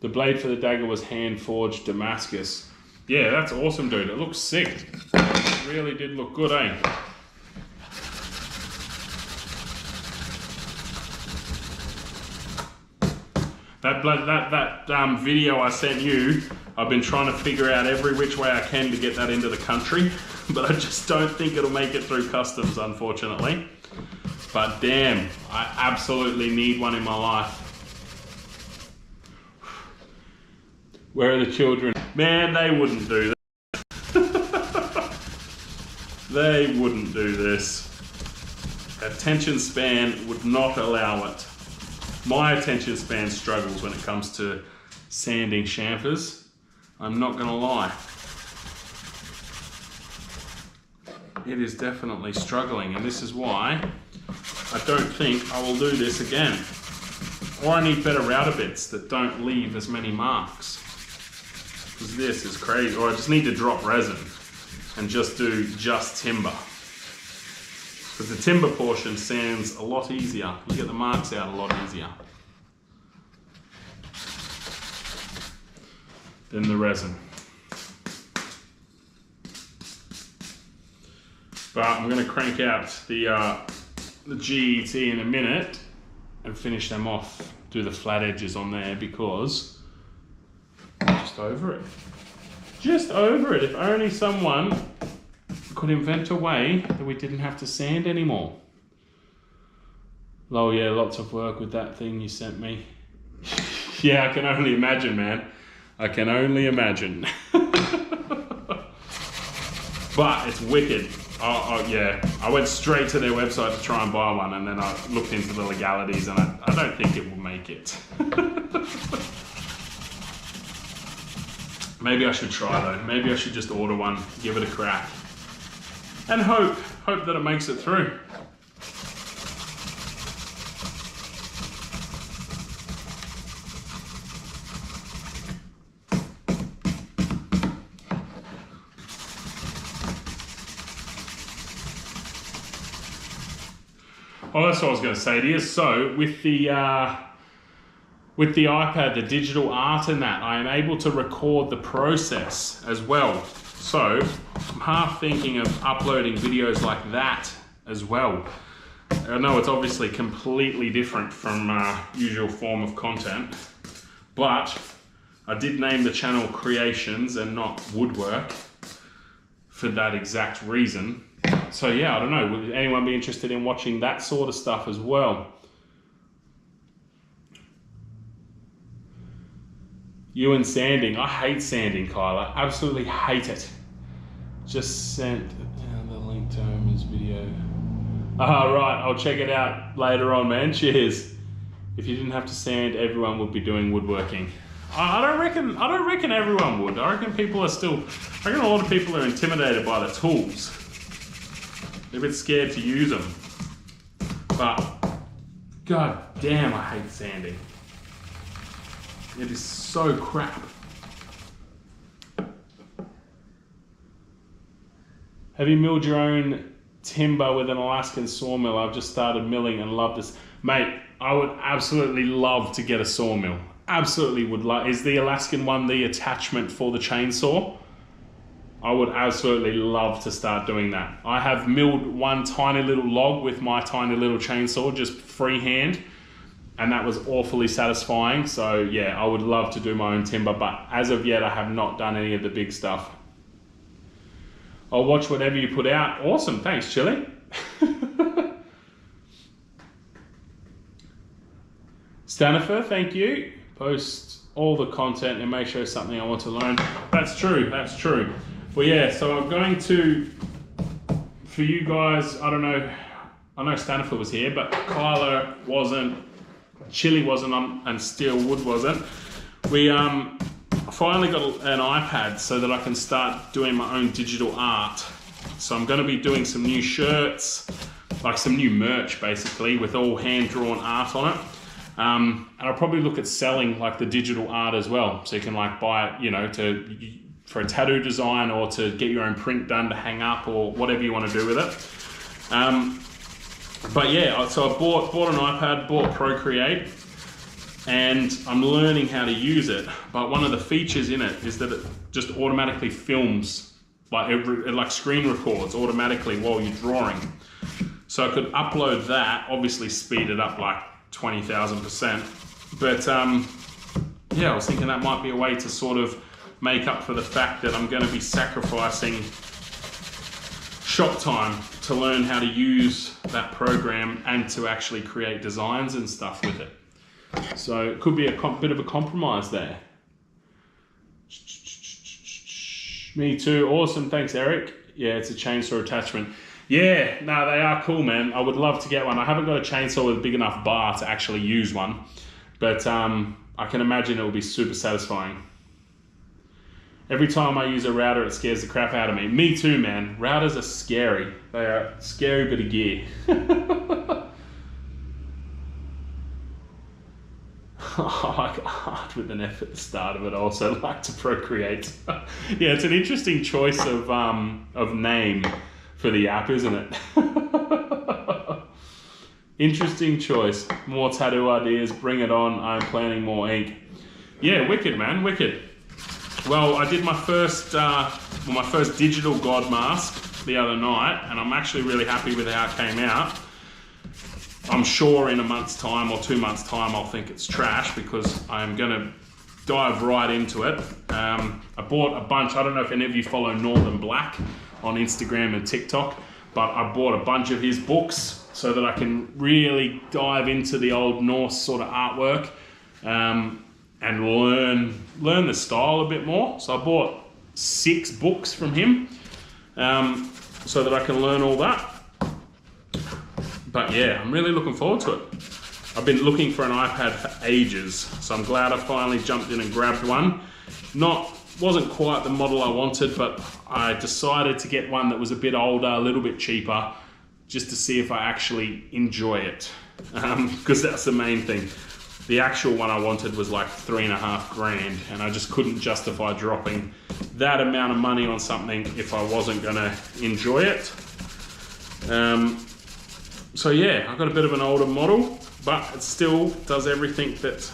The blade for the dagger was hand-forged Damascus. Yeah, that's awesome, dude. It looks sick. It really did look good, eh? That video I sent you, I've been trying to figure out every which way I can to get that into the country, but I just don't think it'll make it through customs, unfortunately. But damn, I absolutely need one in my life. Where are the children? Man, they wouldn't do this. They wouldn't do this. Attention span would not allow it. My attention span struggles when it comes to sanding chamfers. I'm not gonna lie. It is definitely struggling, and this is why I don't think I will do this again. Or I need better router bits that don't leave as many marks. Because this is crazy. Or I just need to drop resin and just do just timber. Because the timber portion sands a lot easier. You get the marks out a lot easier than the resin. But I'm going to crank out the GET in a minute and finish them off. Do the flat edges on there because I'm just over it. Just over it. If only someone could invent a way that we didn't have to sand anymore. Oh yeah, lots of work with that thing you sent me. Yeah, I can only imagine, man. I can only imagine. But it's wicked. Oh yeah, I went straight to their website to try and buy one, and then I looked into the legalities, and I don't think it will make it. Maybe I should try though. Maybe I should just order one, give it a crack. And hope that it makes it through. Oh, that's what I was going to say to you. So with the iPad, the digital art and that, I am able to record the process as well. So I'm half thinking of uploading videos like that as well. I know it's obviously completely different from usual form of content, but I did name the channel Creations and not Woodwork for that exact reason. So yeah, I don't know, would anyone be interested in watching that sort of stuff as well? You and sanding. I hate sanding, Kyle. I absolutely hate it. Just sent the link to Homer's video. Ah, right. I'll check it out later on, man. Cheers. If you didn't have to sand, everyone would be doing woodworking. I don't reckon everyone would. I reckon a lot of people are intimidated by the tools. They're a bit scared to use them. But god damn, I hate sanding. It is so crap. Have you milled your own timber with an Alaskan sawmill? I've just started milling and love this. Mate, I would absolutely love to get a sawmill. Absolutely would love. Is the Alaskan one the attachment for the chainsaw? I would absolutely love to start doing that. I have milled one tiny little log with my tiny little chainsaw, just freehand. and that was awfully satisfying. So yeah, I would love to do my own timber, but as of yet I have not done any of the big stuff. I'll watch whatever you put out. Awesome, thanks Chili. Stanifer, thank you. Post all the content and make sure it's something I want to learn. That's true, that's true. Well yeah, so I'm going to, for you guys, I don't know, I know Stanifer was here, but Kyla wasn't, Chili wasn't, and Steel Wood wasn't. We finally got an iPad so that I can start doing my own digital art. So I'm going to be doing some new shirts, like some new merch basically, with all hand-drawn art on it. And I'll probably look at selling like the digital art as well. So you can like buy it, you know, for a tattoo design or to get your own print done to hang up or whatever you want to do with it. But yeah, so I bought an iPad, bought Procreate, and I'm learning how to use it. But one of the features in it is that it just automatically films, it like screen records automatically while you're drawing. So I could upload that, obviously speed it up like 20,000%. But yeah, I was thinking that might be a way to sort of make up for the fact that I'm going to be sacrificing shop time to learn how to use that program and to actually create designs and stuff with it. So it could be a bit of a compromise there. Me too. Awesome. Thanks, Eric. Yeah, it's a chainsaw attachment. Yeah, no, they are cool, man. I would love to get one. I haven't got a chainsaw with a big enough bar to actually use one, but I can imagine it will be super satisfying. Every time I use a router, it scares the crap out of me. Me too, man. Routers are scary. They are a scary bit of gear. I like art with an F at the start of it. I also like to Procreate. Yeah, it's an interesting choice of name for the app, isn't it? Interesting choice. More tattoo ideas, bring it on. I'm planning more ink. Yeah, wicked, man, wicked. Well, I did my first digital God mask the other night, and I'm actually really happy with how it came out. I'm sure in a month's time or 2 months' time I'll think it's trash because I'm going to dive right into it. I bought a bunch. I don't know if any of you follow Northern Black on Instagram and TikTok, but I bought a bunch of his books so that I can really dive into the old Norse sort of artwork and learn the style a bit more. So I bought 6 books from him so that I can learn all that. But yeah, I'm really looking forward to it. I've been looking for an iPad for ages, so I'm glad I finally jumped in and grabbed one. Wasn't quite the model I wanted, but I decided to get one that was a bit older, a little bit cheaper, just to see if I actually enjoy it, because that's the main thing. The actual one I wanted was like $3.5 grand, and I just couldn't justify dropping that amount of money on something if I wasn't gonna enjoy it. So yeah, I've got a bit of an older model, but it still does everything that,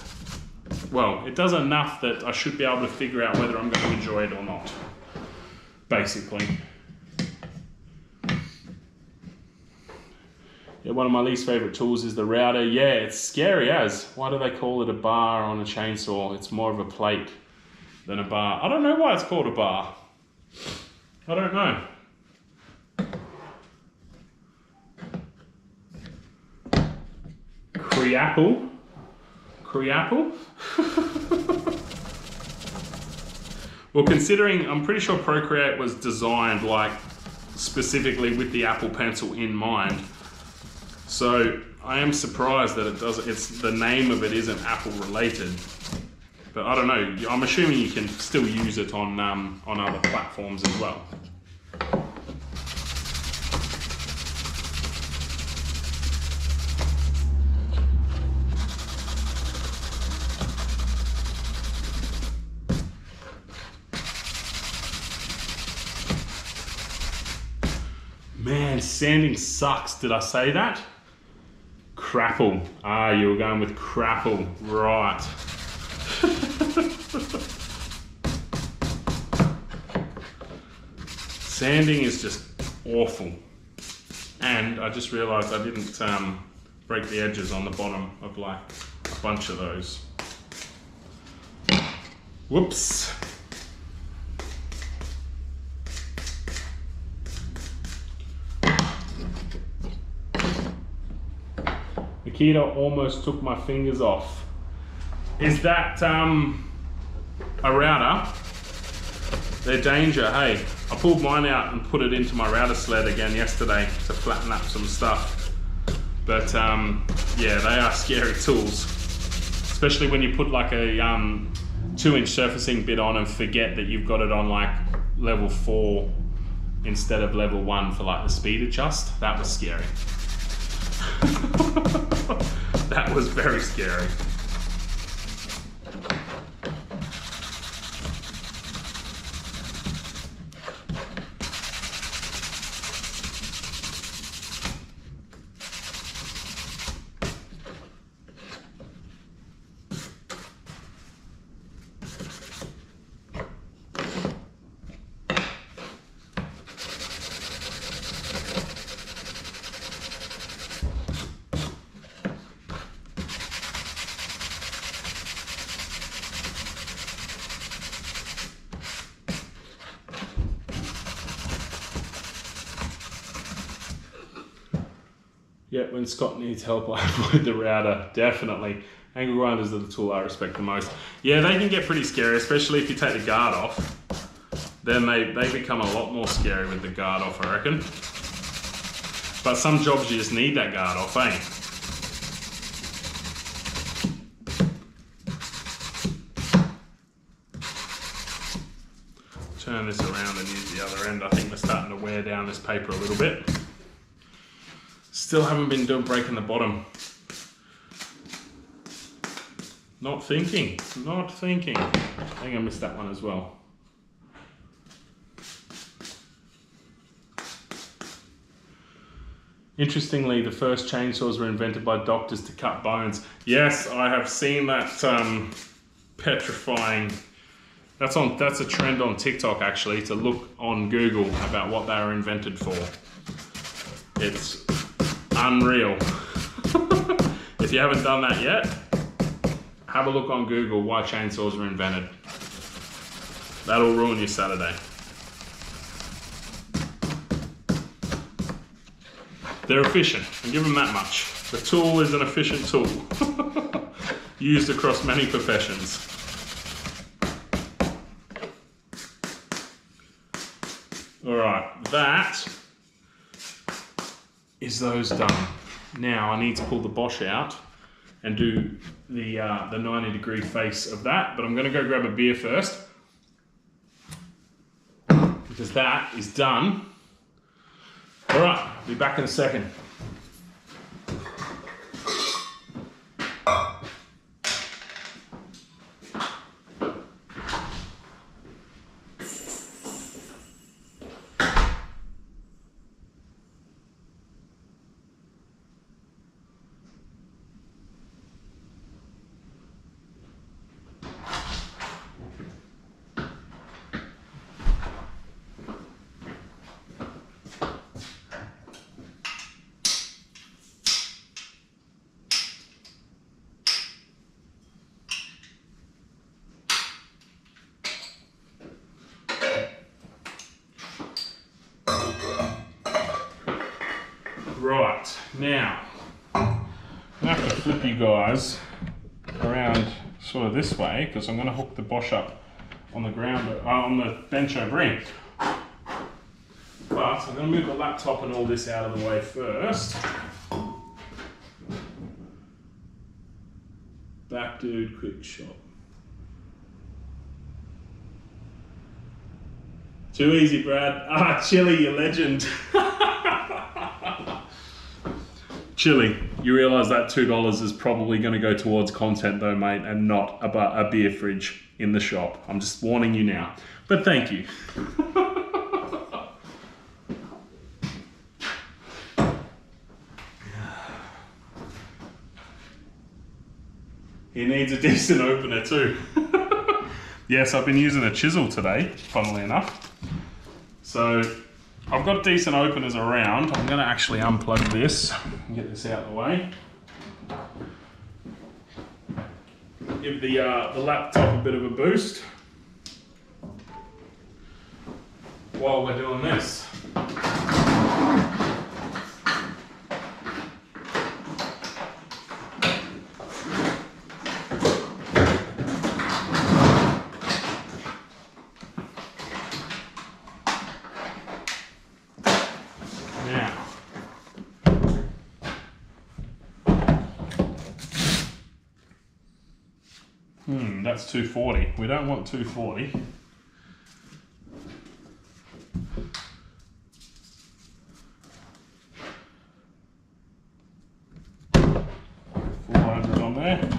well, it does enough that I should be able to figure out whether I'm going to enjoy it or not, basically. Yeah, one of my least favorite tools is the router. Yeah, it's scary as. Why do they call it a bar on a chainsaw? It's more of a plate than a bar. I don't know why it's called a bar. I don't know. Creapple? Well, considering I'm pretty sure Procreate was designed like specifically with the Apple Pencil in mind, so I am surprised that it's the name of it isn't Apple related. But I don't know. I'm assuming you can still use it on other platforms as well. Man, sanding sucks. Did I say that? Crapple. Ah, you were going with crapple. Right. Sanding is just awful. And I just realised I didn't break the edges on the bottom of like bunch of those. Whoops. Nikita almost took my fingers off. Is that a router? They're danger, hey. I pulled mine out and put it into my router sled again yesterday to flatten up some stuff. But yeah, they are scary tools. Especially when you put like a 2-inch surfacing bit on and forget that you've got it on like level 4 instead of level 1 for like the speed adjust. That was scary. That was very scary. Yeah, when Scott needs help, I avoid the router, definitely. Angle grinders are the tool I respect the most. Yeah, they can get pretty scary, especially if you take the guard off. Then they become a lot more scary with the guard off, I reckon. But some jobs you just need that guard off, eh? Turn this around and use the other end. I think we're starting to wear down this paper a little bit. Still haven't been breaking the bottom. Not thinking. I think I missed that one as well. Interestingly, the first chainsaws were invented by doctors to cut bones. Yes, I have seen that petrifying. That's a trend on TikTok actually, to look on Google about what they were invented for. It's unreal. If you haven't done that yet, have a look on Google why chainsaws were invented. That'll ruin your Saturday. They're efficient, I'll give them that much. The tool is an efficient tool. Used across many professions. Alright, that is those done. Now I need to pull the Bosch out and do the 90-degree face of that, but I'm gonna go grab a beer first because that is done. All right, be back in a second. Right, now I'm going to have to flip you guys around sort of this way because I'm going to hook the Bosch up on the ground, on the bench over here. But I'm going to move the laptop and all this out of the way first. Back dude, quick shot. Too easy, Brad. Ah, Chili, you legend. Chili, you realise that $2 is probably going to go towards content though, mate, and not a beer fridge in the shop. I'm just warning you now. But thank you. He needs a decent opener too. Yes, I've been using a chisel today, funnily enough. So I've got decent openers around. I'm going to actually unplug this and get this out of the way. give the laptop a bit of a boost while we're doing this. That's 240. We don't want 240. $400 on there.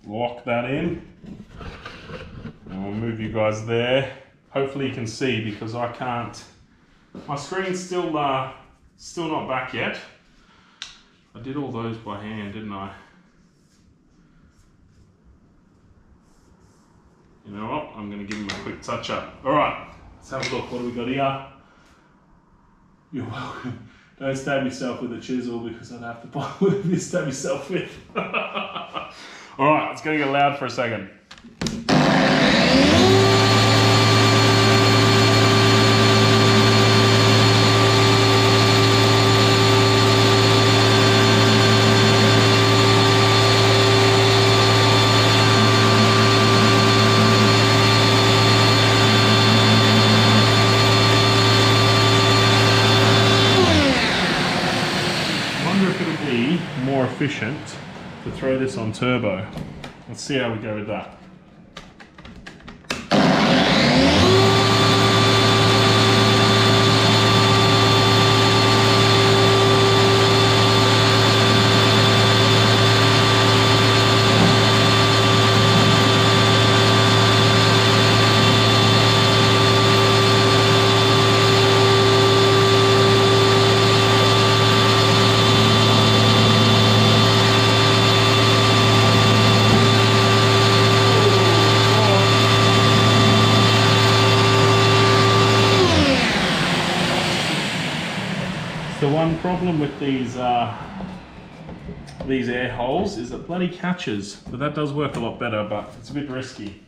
Lock that in. And we'll move you guys there. Hopefully you can see, because I can't. My screen's still not back yet. I did all those by hand, didn't I? You know what? I'm going to give him a quick touch up. All right, let's have a look. What do we got here? You're welcome. Don't stab yourself with a chisel, because I'd have to buy whatever you stab yourself with. All right, it's going to get loud for a second. More efficient to throw this on turbo. Let's see how we go with that. The one problem with these air holes is it bloody catches, but that does work a lot better, but it's a bit risky.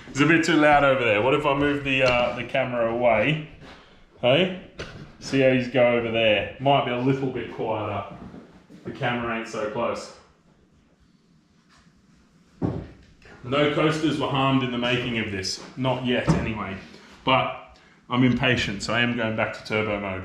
It's a bit too loud over there. What if I move the camera away? Hey? See how he's go over there. Might be a little bit quieter. The camera ain't so close. No coasters were harmed in the making of this. Not yet, anyway. But I'm impatient, so I am going back to turbo mode.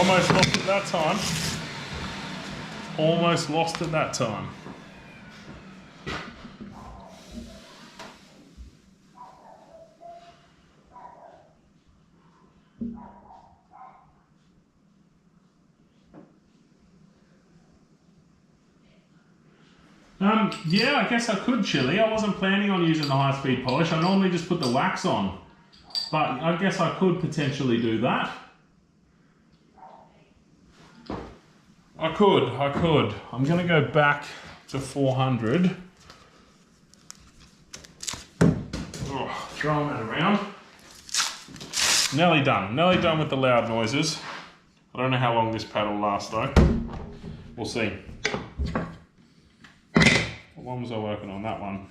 Almost lost it that time. Almost lost it that time. Yeah, I guess I could, Chili. I wasn't planning on using the high-speed polish. I normally just put the wax on. But I guess I could potentially do that. I could. I'm going to go back to 400. Oh, throwing that around. Nearly done with the loud noises. I don't know how long this pad will last though. We'll see. What one was I working on? That one.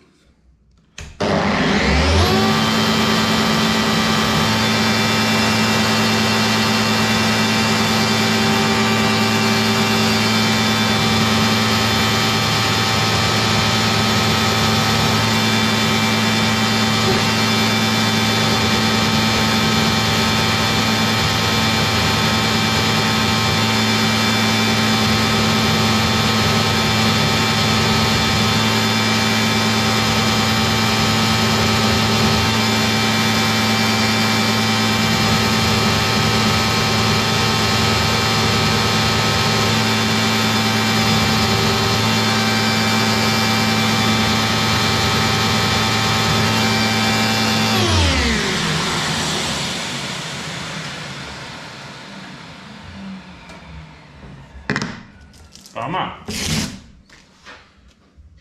Bummer.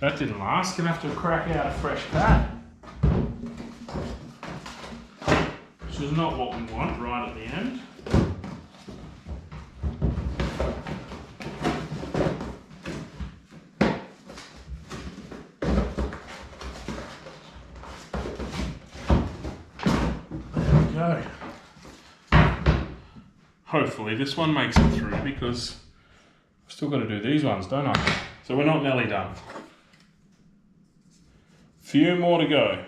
That didn't last. Gonna have to crack out a fresh pad. Which is not what we want right at the end. There we go. Hopefully this one makes it through because I've still got to do these ones, don't I? So we're not nearly done. Few more to go.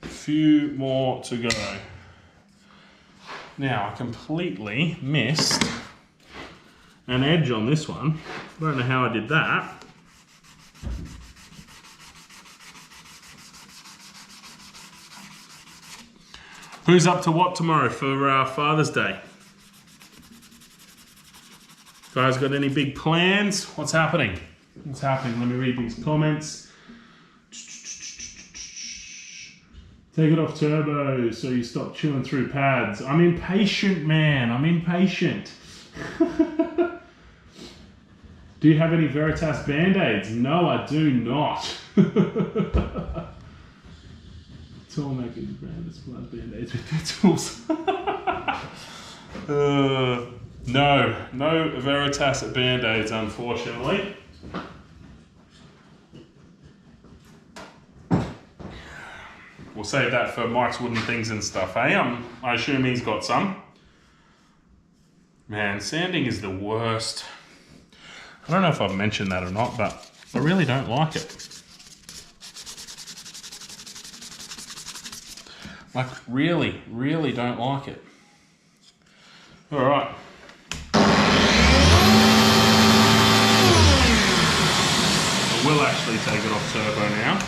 Few more to go. Now I completely missed an edge on this one. I don't know how I did that. Who's up to what tomorrow for Father's Day? Guys, got any big plans? What's happening? What's happening? Let me read these comments. Take it off turbo so you stop chewing through pads. I'm impatient, man. I'm impatient. Do you have any Veritas Band-Aids? No, I do not. Toolmakers brand supplies Band-Aids with their tools. No Veritas Band-Aids, unfortunately. We'll save that for Mike's wooden things and stuff, hey? I assume he's got some. Man, sanding is the worst. I don't know if I've mentioned that or not, but I really don't like it. Like, really, really don't like it. All right. I will actually take it off turbo now.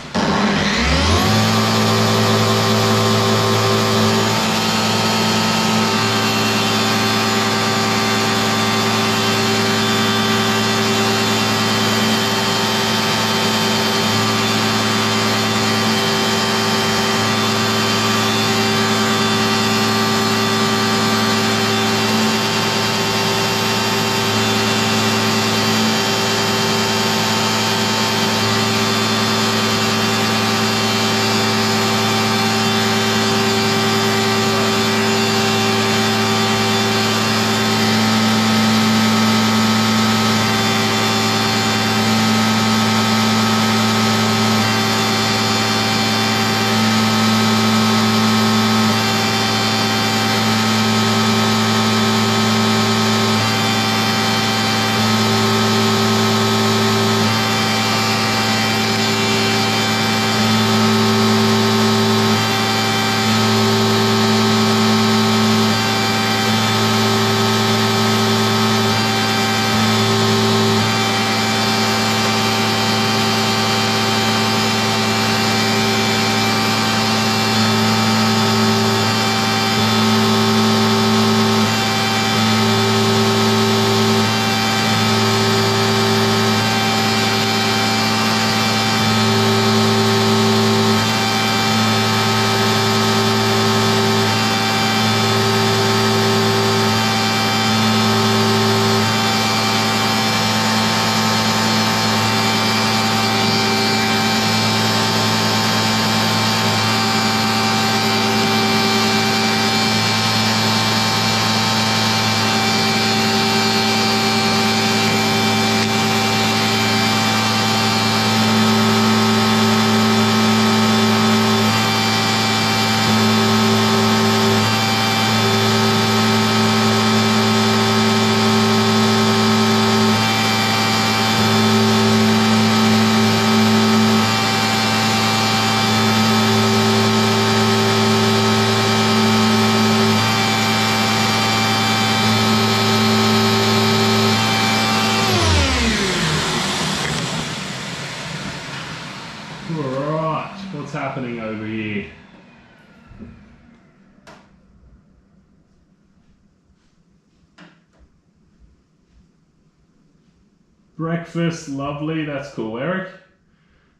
Breakfast, lovely. That's cool, Eric.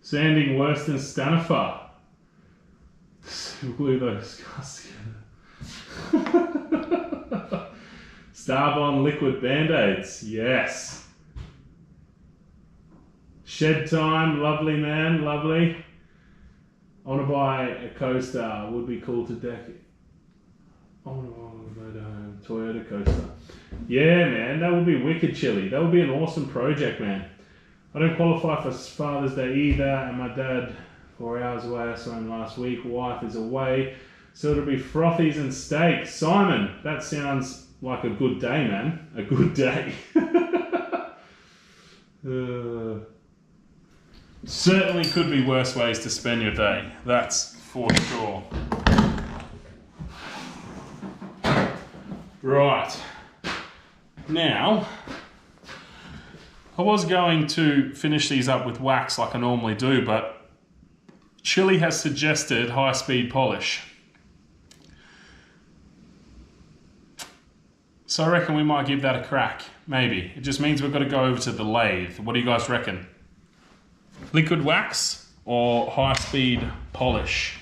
Sanding worse than Stanifer. Glue those scars together. Starbond liquid band-aids. Yes. Shed time. Lovely, man. Lovely. I want to buy a coaster. Would be cool to deck it. Toyota coaster. Yeah, man. That would be wicked chilly. That would be an awesome project, man. I don't qualify for Father's Day either, and my dad 4 hours away. I saw him last week. Wife is away, so it'll be frothies and steak. Simon, that sounds like a good day, man. A good day. Certainly could be worse ways to spend your day. That's for sure. Right. Now, I was going to finish these up with wax like I normally do, but Chili has suggested high-speed polish. So I reckon we might give that a crack, maybe. It just means we've got to go over to the lathe. What do you guys reckon? Liquid wax or high-speed polish?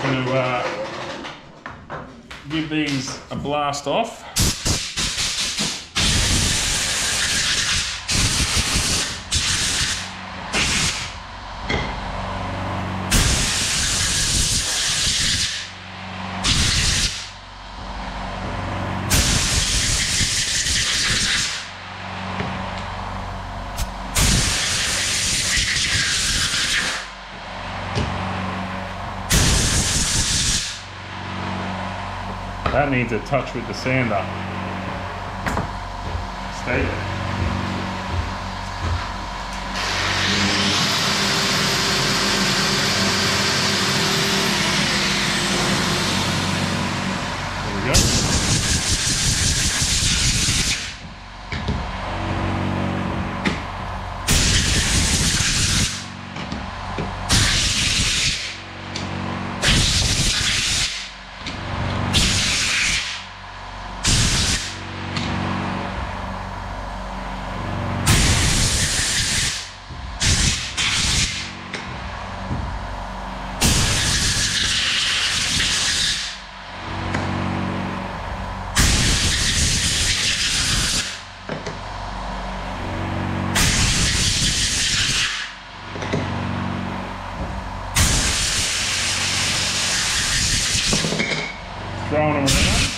Going to give these a blast off. That needs a touch with the sander. Stay there. There we go. Throwing them around.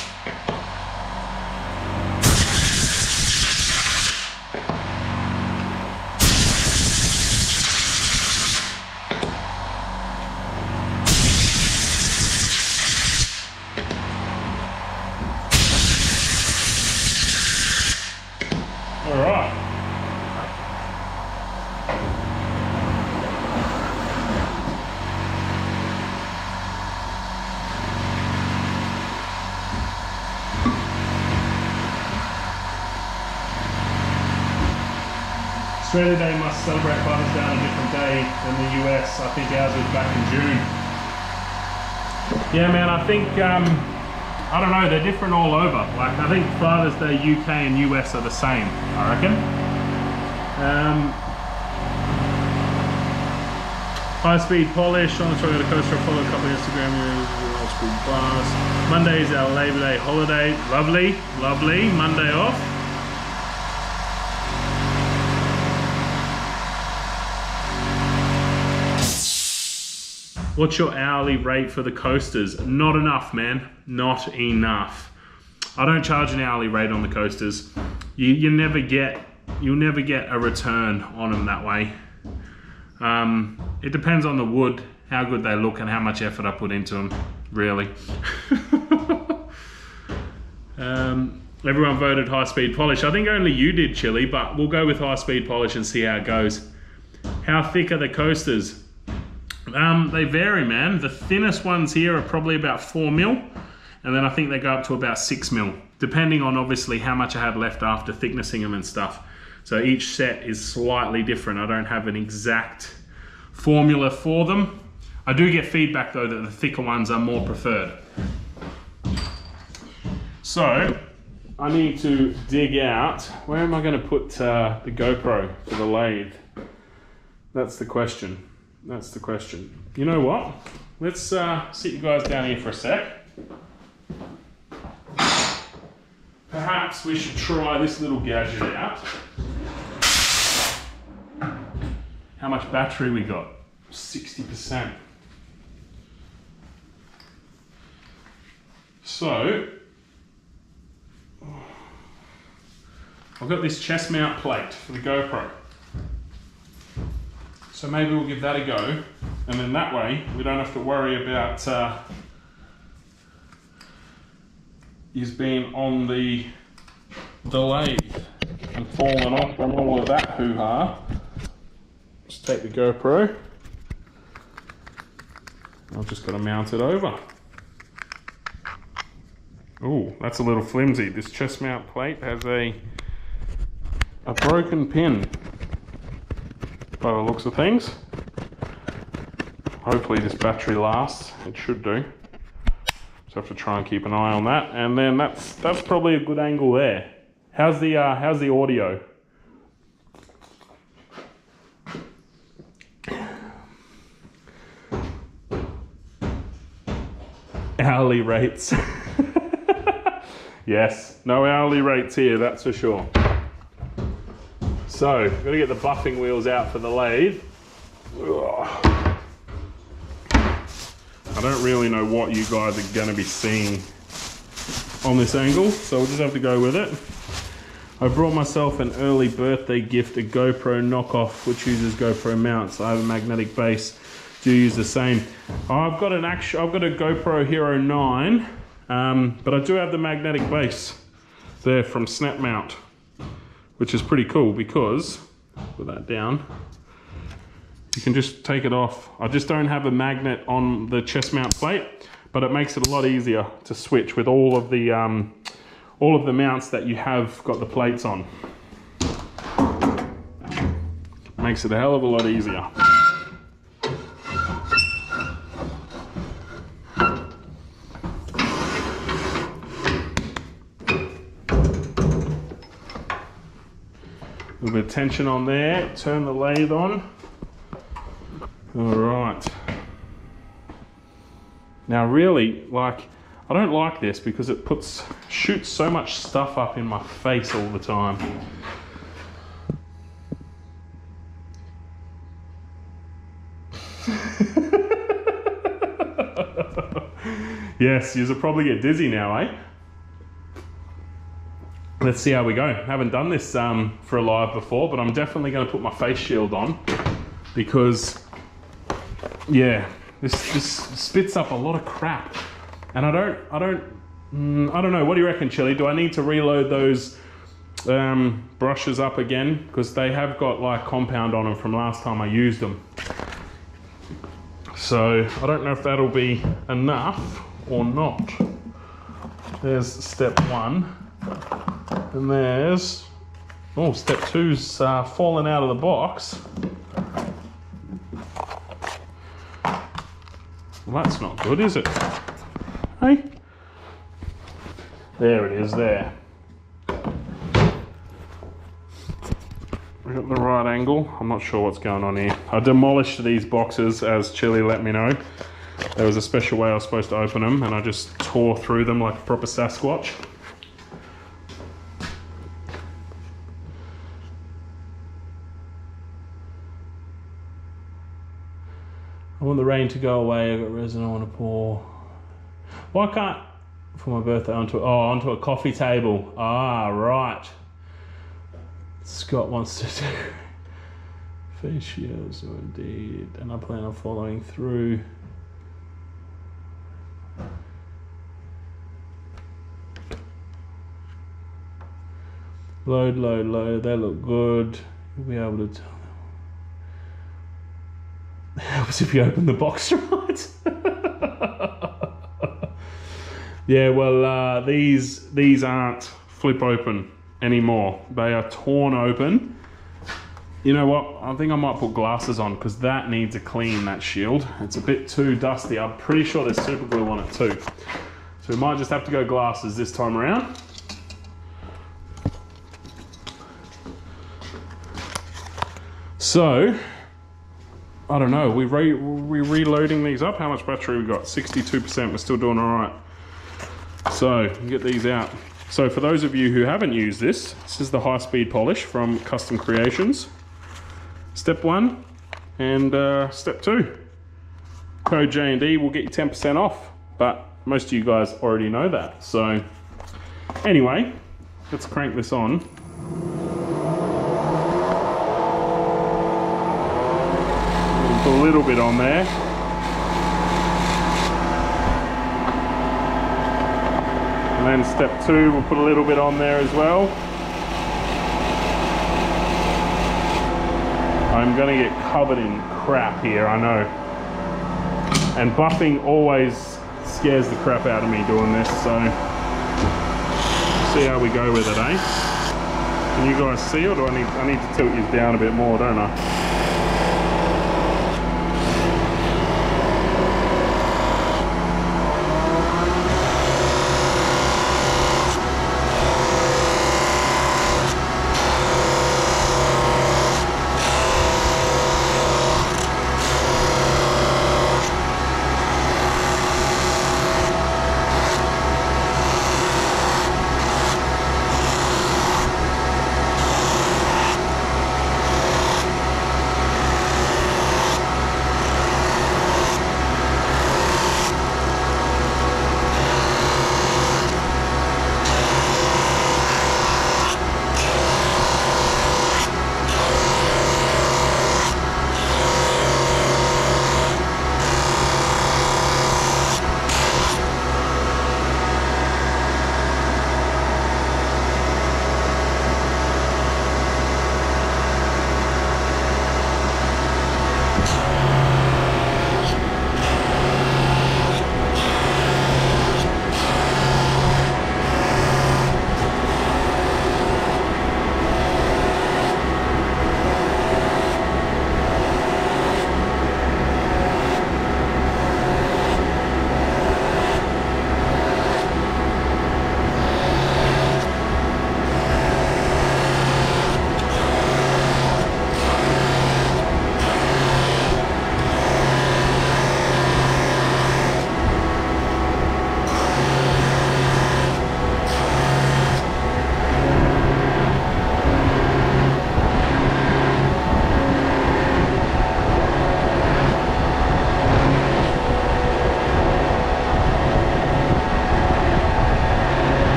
All right. Australia Day must celebrate Father's Day on a different day than the US. I think ours was back in June. Yeah, man, I think, I don't know, they're different all over. Like, I think Father's Day UK and US are the same, I reckon. High-speed polish on the Toyota coaster. Follow a couple of Instagram old-school bars. Monday is our Labor Day holiday. Lovely, lovely. Monday off. What's your hourly rate for the coasters? Not enough, man. Not enough. I don't charge an hourly rate on the coasters. You'll never get a return on them that way. It depends on the wood, how good they look, and how much effort I put into them, really. Everyone voted high-speed polish. I think only you did, Chili, but we'll go with high-speed polish and see how it goes. How thick are the coasters? They vary, man. The thinnest ones here are probably about 4 mil, and then I think they go up to about 6 mil, depending on obviously how much I had left after thicknessing them and stuff. So each set is slightly different. I don't have an exact formula for them. I do get feedback though that the thicker ones are more preferred. So I need to dig out, where am I going to put the GoPro for the lathe? That's the question. That's the question. You know what? Let's sit you guys down here for a sec. Perhaps we should try this little gadget out. How much battery we got? 60%. So, I've got this chest mount plate for the GoPro. So maybe we'll give that a go, and then that way we don't have to worry about is being on the lathe and falling off and all of that hoo-ha. Just take the GoPro. I've just got to mount it over. Oh, that's a little flimsy. This chest mount plate has a broken pin by the looks of things. Hopefully this battery lasts. It should do. So I have to try and keep an eye on that. And then that's probably a good angle there. How's the audio? Hourly rates. Yes, no hourly rates here, that's for sure. So, I've got to get the buffing wheels out for the lathe. Ugh. I don't really know what you guys are going to be seeing on this angle, so we'll just have to go with it. I brought myself an early birthday gift, a GoPro knockoff, which uses GoPro mounts. I have a magnetic base. Do use the same. I've got a GoPro Hero 9, but I do have the magnetic base there from Snap Mount, which is pretty cool because, put that down, you can just take it off. I just don't have a magnet on the chest mount plate, but it makes it a lot easier to switch with all of the mounts that you have got the plates on. Makes it a hell of a lot easier. A little bit of tension on there, turn the lathe on. All right. Now really, I don't like this because it shoots so much stuff up in my face all the time. Yes, you'll probably get dizzy now, eh? Let's see how we go. I haven't done this for a live before, but I'm definitely going to put my face shield on because, yeah, this spits up a lot of crap, and I don't know. What do you reckon, Chili? Do I need to reload those brushes up again because they have got like compound on them from last time I used them? So I don't know if that'll be enough or not. There's step one. And there's, oh, step two's fallen out of the box. Well, that's not good, is it? Hey? There it is, there. We got the right angle. I'm not sure what's going on here. I demolished these boxes, as Chili let me know. There was a special way I was supposed to open them, and I just tore through them like a proper Sasquatch. I want the rain to go away. I've got resin I want to pour. Why can't, for my birthday, onto a coffee table. Ah, right. Scott wants to do face shields, so indeed. And I plan on following through. Load, load, load. They look good. You'll be able to tell. Helps if you open the box right. Yeah, well, these aren't flip open anymore. They are torn open, You know what? I think I might put glasses on because that needs a clean, that shield. It's a bit too dusty. I'm pretty sure there's super glue on it too. So we might just have to go glasses this time around. So, I don't know, we're reloading these up. How much battery we got? 62%, we're still doing all right. So, get these out. So for those of you who haven't used this, this is the high-speed polish from Custom Creations. Step 1 and step 2. Code J&D will get you 10% off, but most of you guys already know that. So anyway, let's crank this on. Put a little bit on there. And then step 2, we'll put a little bit on there as well. I'm gonna get covered in crap here, I know. And buffing always scares the crap out of me doing this, so see how we go with it, eh? Can you guys see, or do I need to tilt you down a bit more, don't I?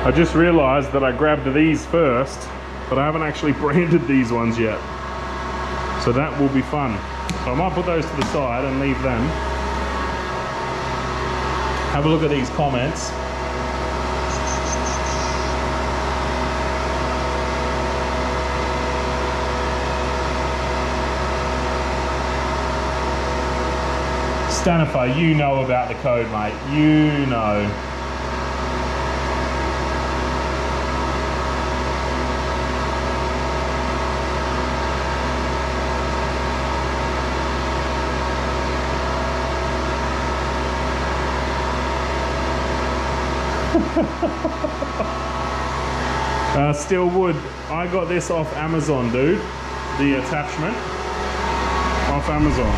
I just realized that I grabbed these first, but I haven't actually branded these ones yet. So that will be fun. So I might put those to the side and leave them. Have a look at these comments. Stanify, you know about the code, mate. You know. Steel wood. I got this off Amazon, dude. The attachment off Amazon.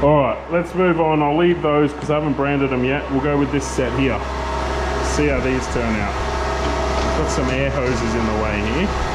Alright, let's move on. I'll leave those because I haven't branded them yet. We'll go with this set here. See how these turn out. Got some air hoses in the way here.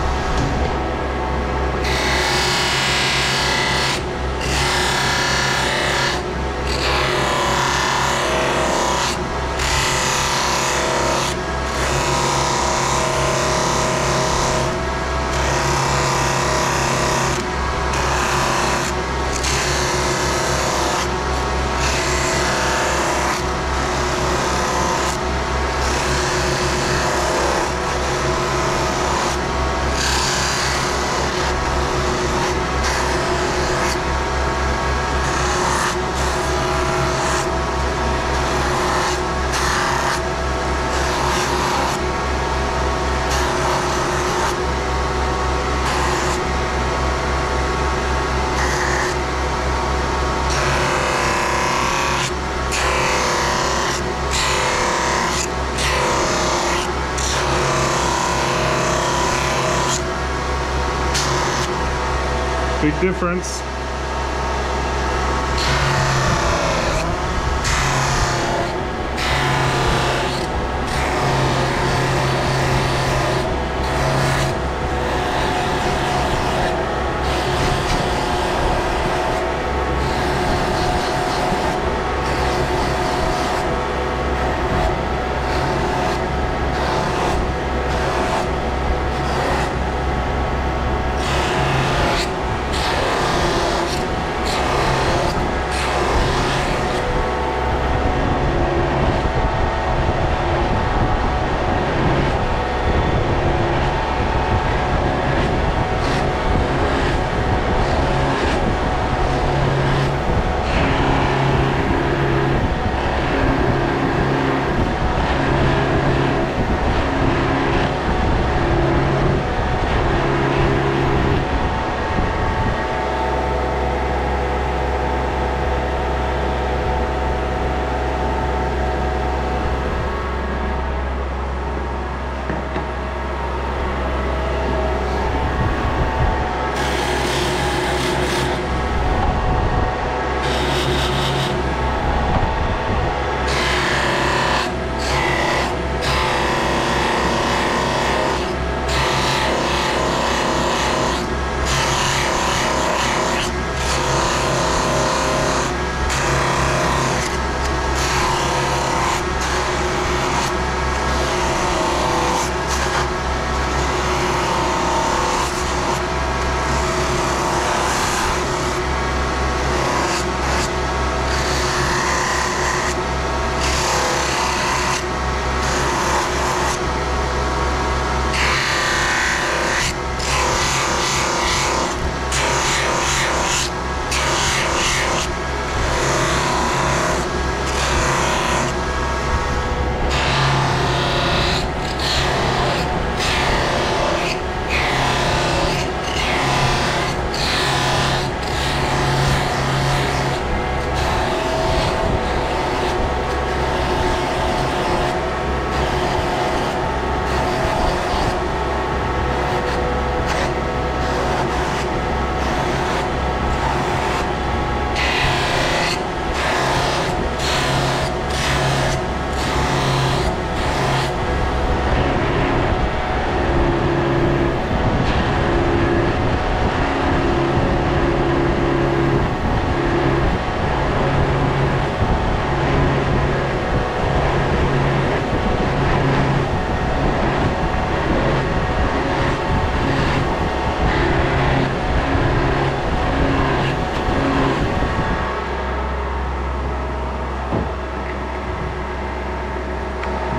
Big difference.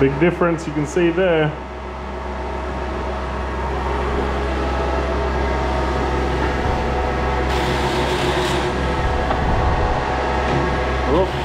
Big difference you can see there. Oh.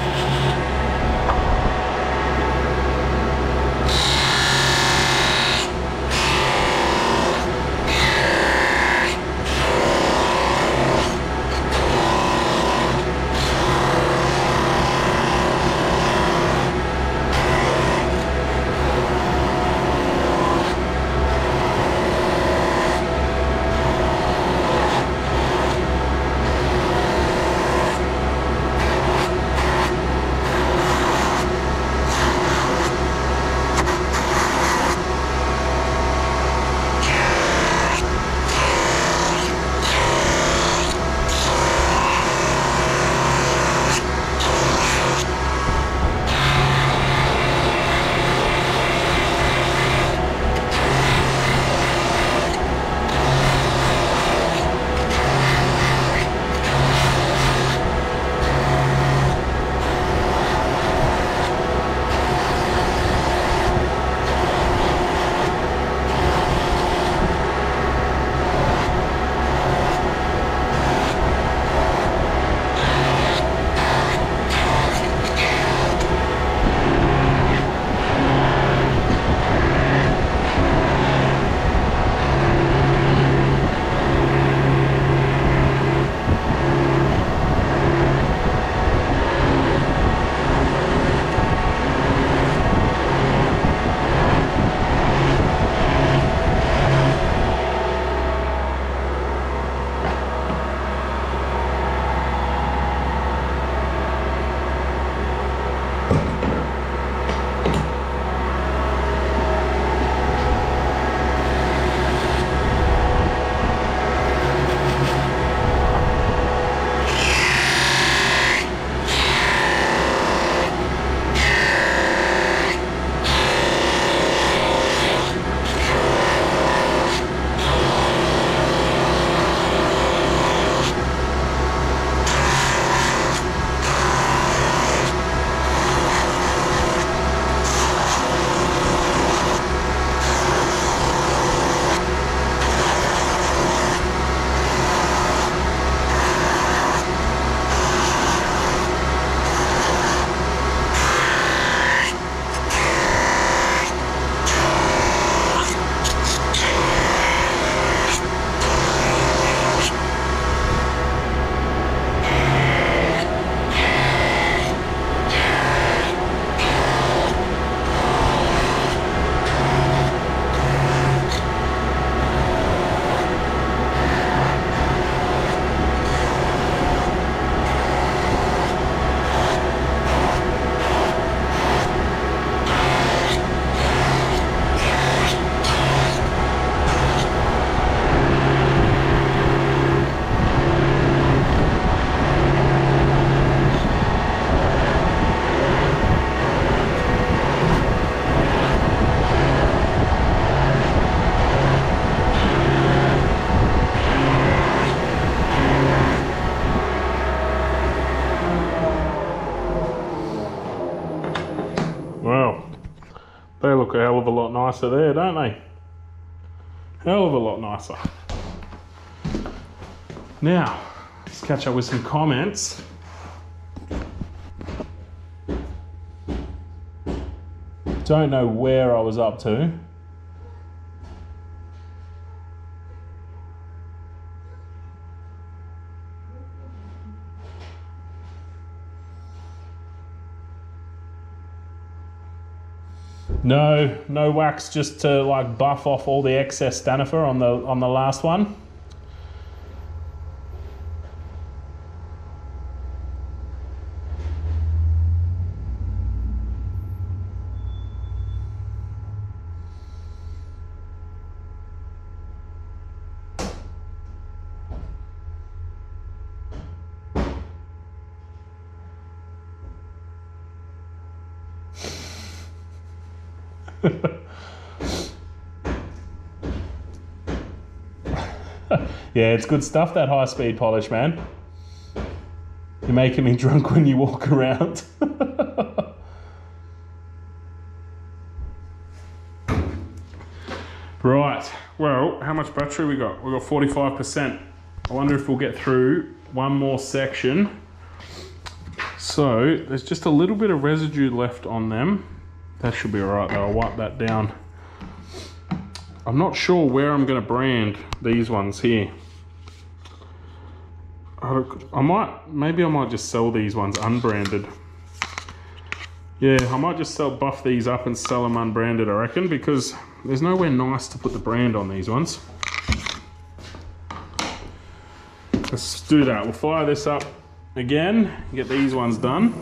look a hell of a lot nicer there, don't they? Hell of a lot nicer. Now, let's catch up with some comments. Don't know where I was up to. No wax, just to like buff off all the excess stanifer on the last one. Yeah, it's good stuff, that high-speed polish, man. You're making me drunk when you walk around. Right, well, how much battery we got? We got 45%. I wonder if we'll get through one more section. So, there's just a little bit of residue left on them. That should be alright though, I'll wipe that down. I'm not sure where I'm going to brand these ones here. Maybe I might just sell these ones unbranded. Yeah, I might just buff these up and sell them unbranded, I reckon, because there's nowhere nice to put the brand on these ones. Let's do that. We'll fire this up again, get these ones done.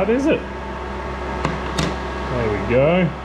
tight, is it? There we go.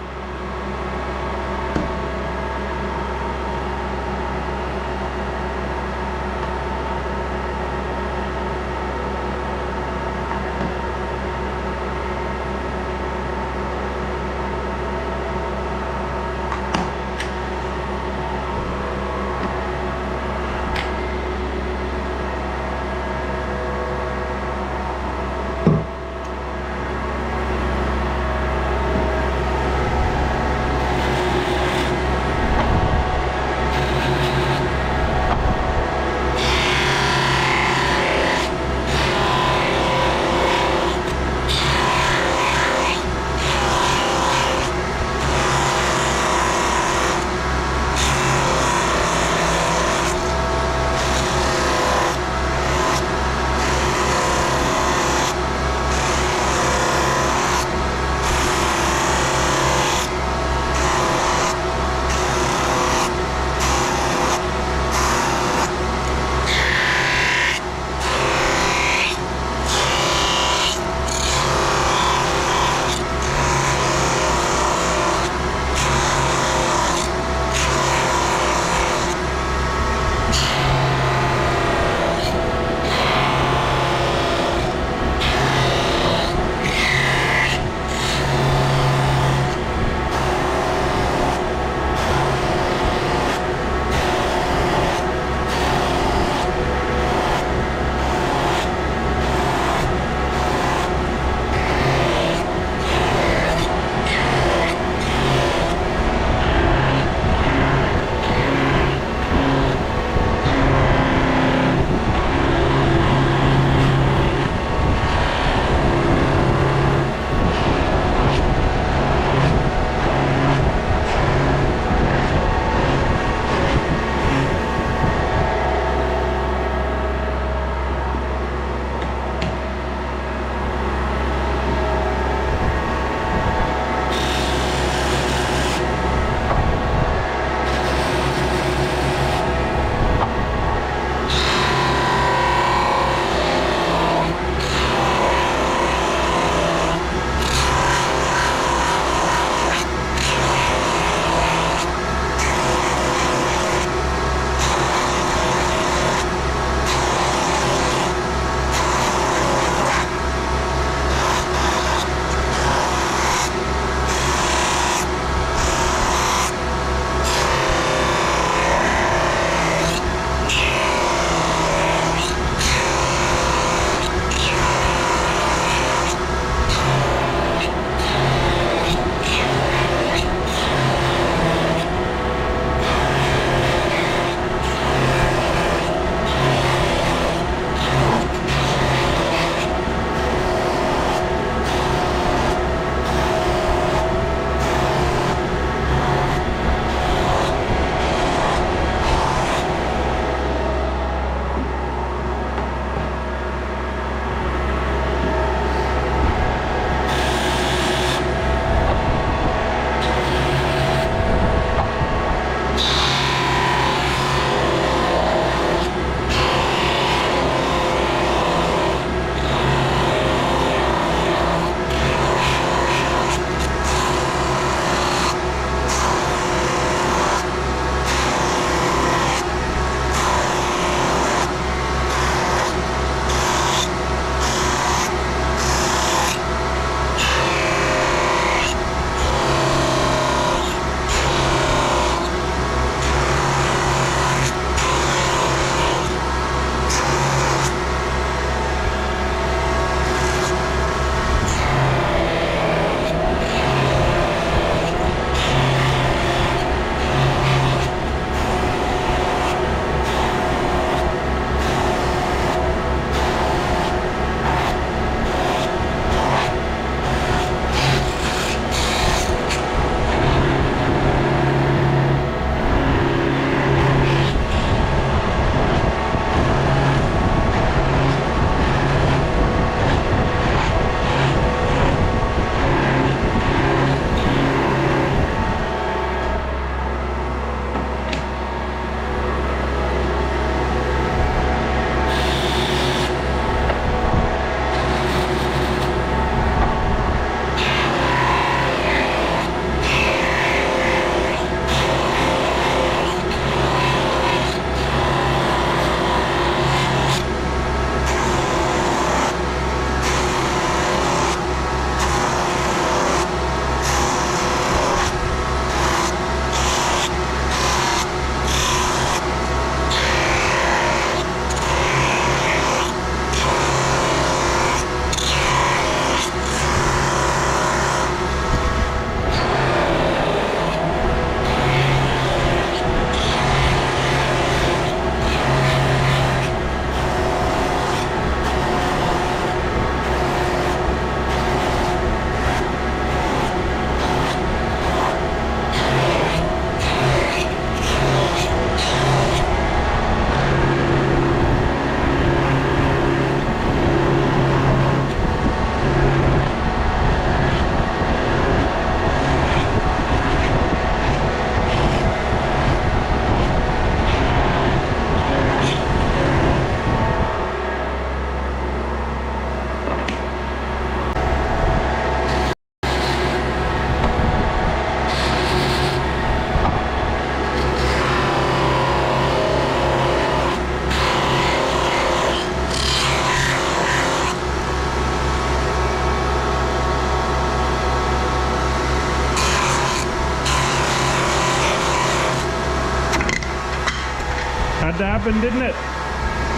Had to happen, didn't it?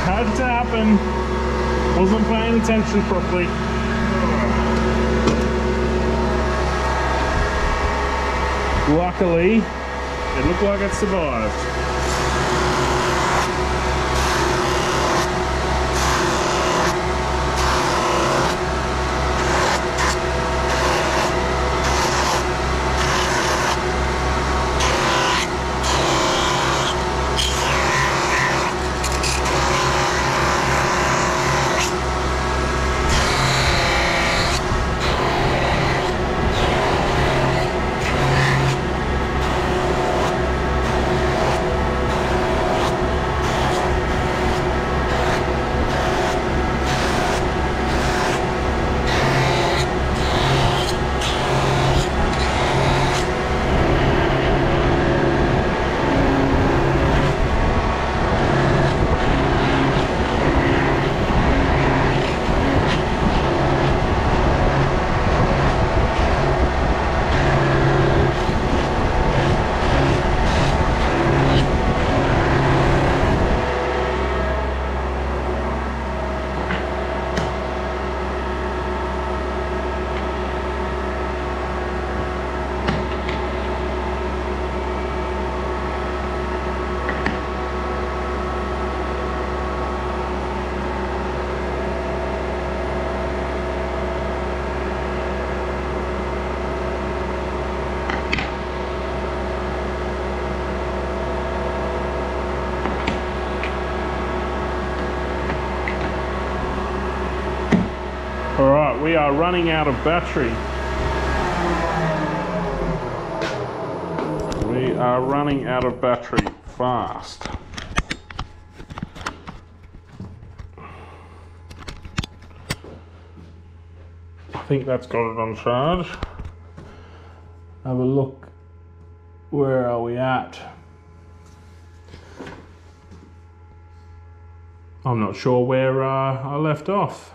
Had to happen. Wasn't paying attention properly. Luckily, it looked like it survived. Alright, we are running out of battery. We are running out of battery fast. I think that's got it on charge. Have a look. Where are we at? I'm not sure where I left off.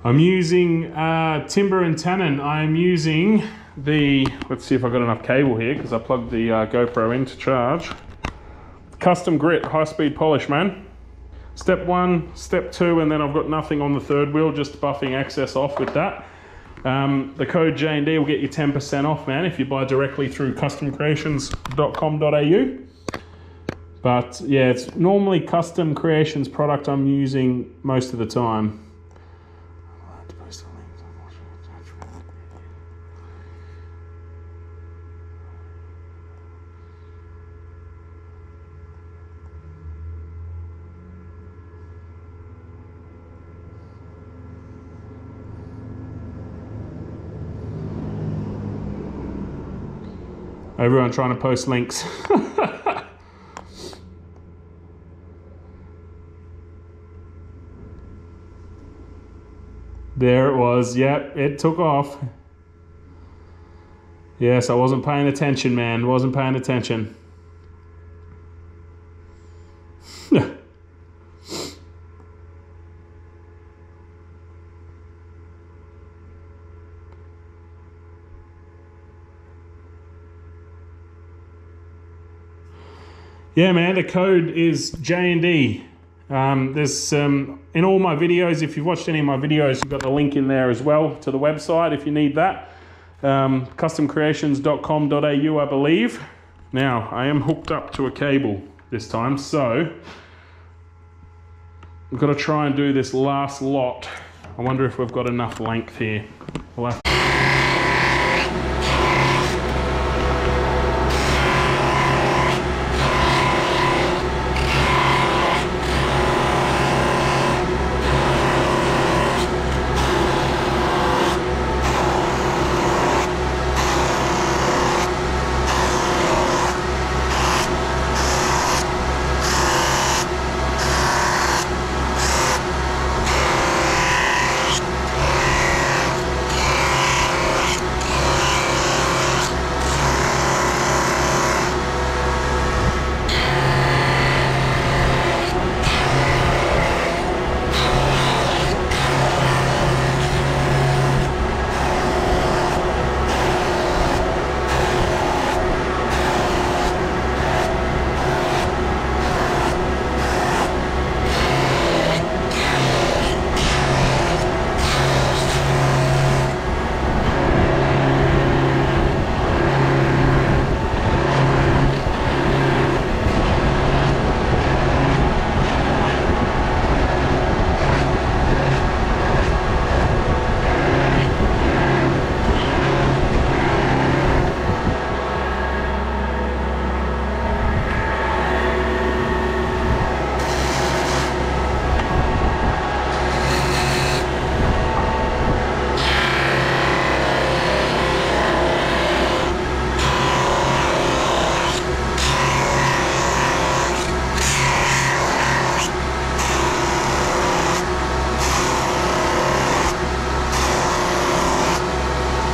I'm using timber and tannin. I'm using the, let's see if I've got enough cable here because I plugged the GoPro in to charge. Custom grit, high speed polish, man. Step 1, step 2, and then I've got nothing on the third wheel, just buffing excess off with that. The code J&D will get you 10% off, man, if you buy directly through customcreations.com.au. But yeah, it's normally Custom Creations product I'm using most of the time. Everyone trying to post links. There it was. Yep, it took off. Yes, I wasn't paying attention, man. Wasn't paying attention. Yeah, man, the code is J&D. There's in all my videos, if you've watched any of my videos, you've got the link in there as well to the website if you need that. Customcreations.com.au, I believe. Now, I am hooked up to a cable this time, so I've got to try and do this last lot. I wonder if we've got enough length here. We'll have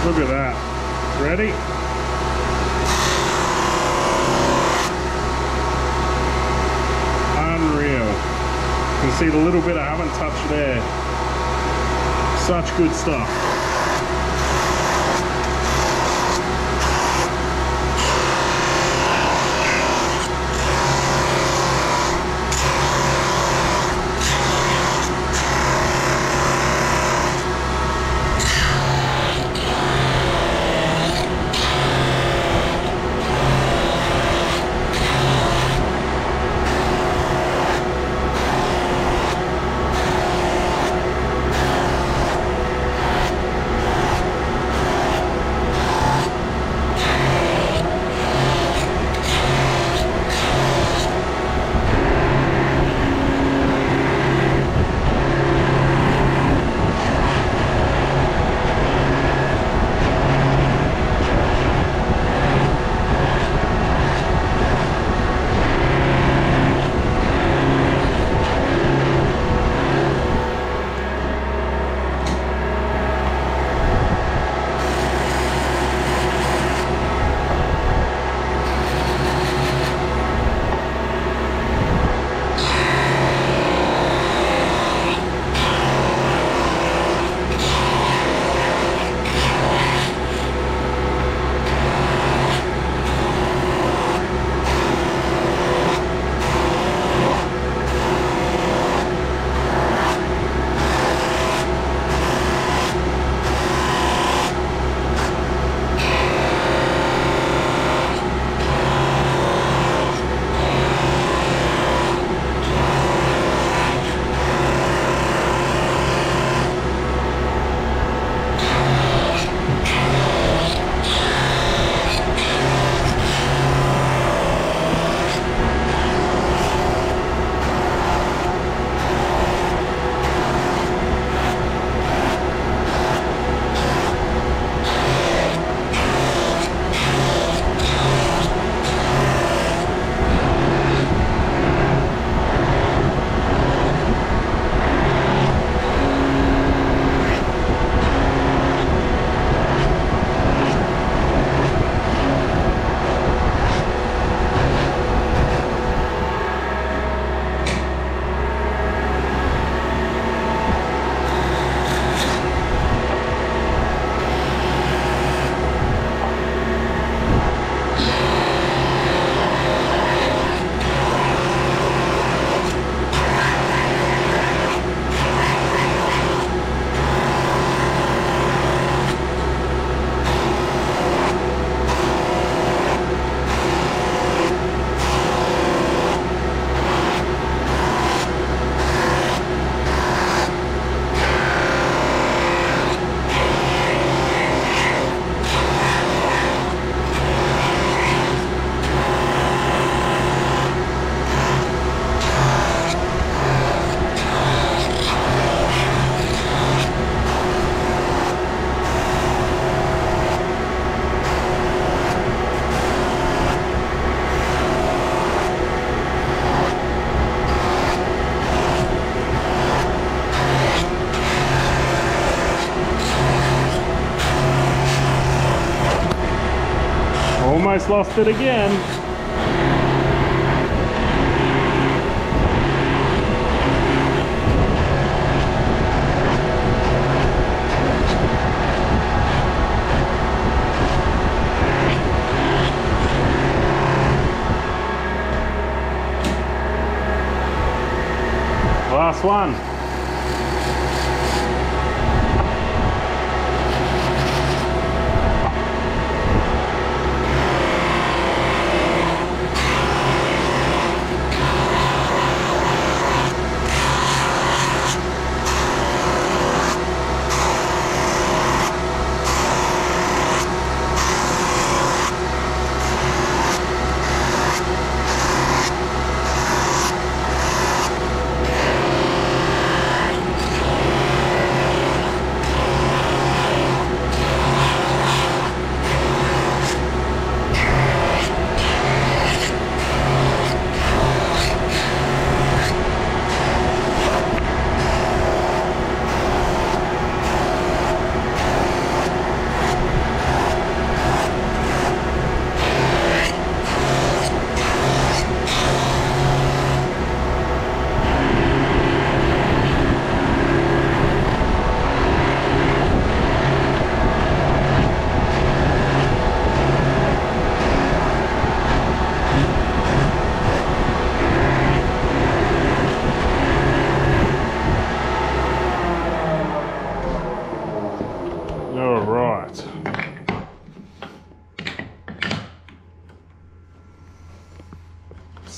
Look at that. Ready? Unreal. You can see the little bit I haven't touched there. Such good stuff. Almost lost it again. Last one.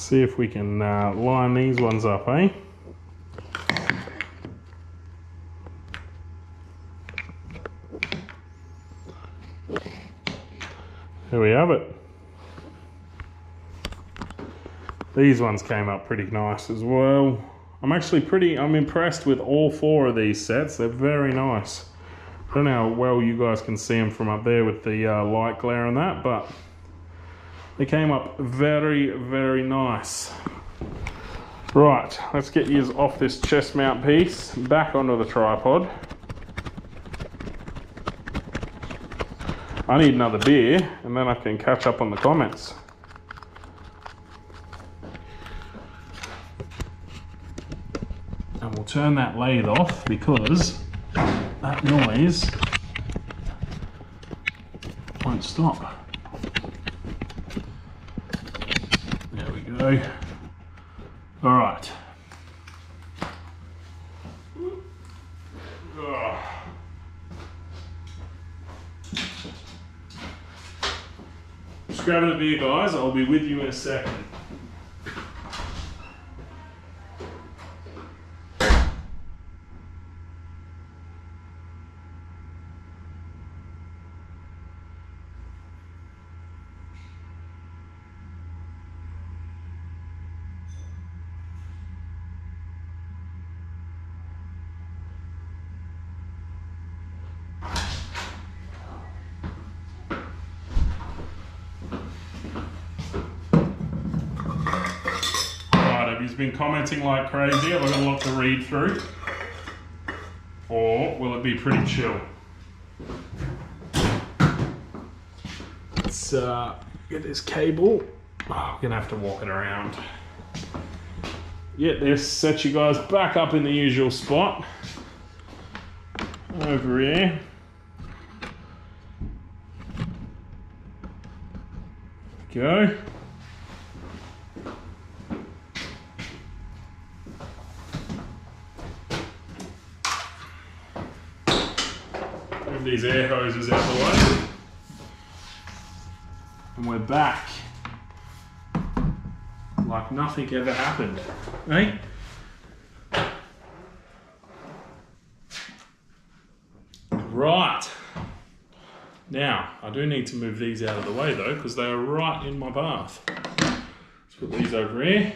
see if we can line these ones up, eh? There we have it. These ones came up pretty nice as well. I'm impressed with all 4 of these sets. They're very nice. I don't know how well you guys can see them from up there with the light glare on that, but they came up very, very nice. Right, let's get you off this chest mount piece, back onto the tripod. I need another beer, and then I can catch up on the comments. And we'll turn that lathe off because that noise won't stop. There we go. All right. Just grabbing a beer, guys. I'll be with you in a second. He's been commenting like crazy. Have I got a lot to read through? Or will it be pretty chill? Let's get this cable. Oh, I'm gonna have to walk it around. Get this, set you guys back up in the usual spot. Over here. Go. Move these air hoses out the way. And we're back. Like nothing ever happened. Eh? Right. Now, I do need to move these out of the way though, because they are right in my path. Let's put these over here.